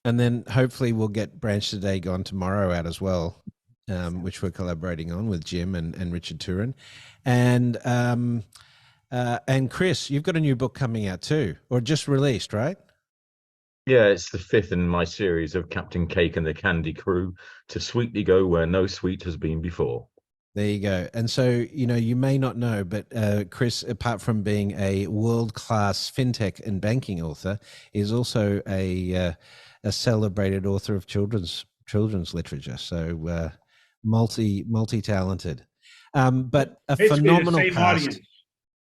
S1: And then hopefully we'll get Branch Today Gone Tomorrow out as well, which we're collaborating on with Jim and Richard Turin. And Chris, you've got a new book coming out too, or just released, right?
S7: Yeah, it's the 5th in my series of Captain Cake and the Candy Crew, to sweetly go where no sweet has been before.
S1: There you go. And so, you may not know, but Chris, apart from being a world-class fintech and banking author, is also a celebrated author of children's literature. So multi-talented, but a
S8: Basically
S1: phenomenal
S8: the same
S1: cast.
S8: audience.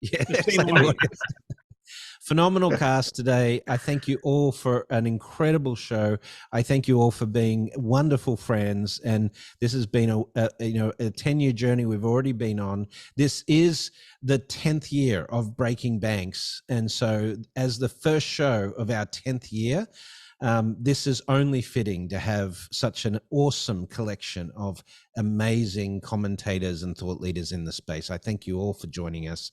S1: Yeah,
S8: The same
S1: same
S8: audience.
S1: audience. Phenomenal cast today. I thank you all for an incredible show. I thank you all for being wonderful friends. And this has been a 10-year journey we've already been on. This is the 10th year of Breaking Banks. And so as the first show of our 10th year, this is only fitting to have such an awesome collection of amazing commentators and thought leaders in the space. I thank you all for joining us.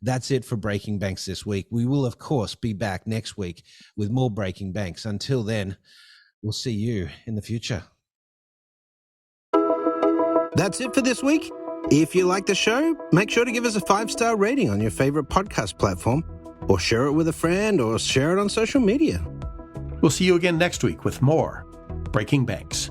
S1: That's it for Breaking Banks this week. We will, of course, be back next week with more Breaking Banks. Until then, we'll see you in the future. That's it for this week. If you like the show, make sure to give us a 5-star rating on your favorite podcast platform, or share it with a friend, or share it on social media.
S10: We'll see you again next week with more Breaking Banks.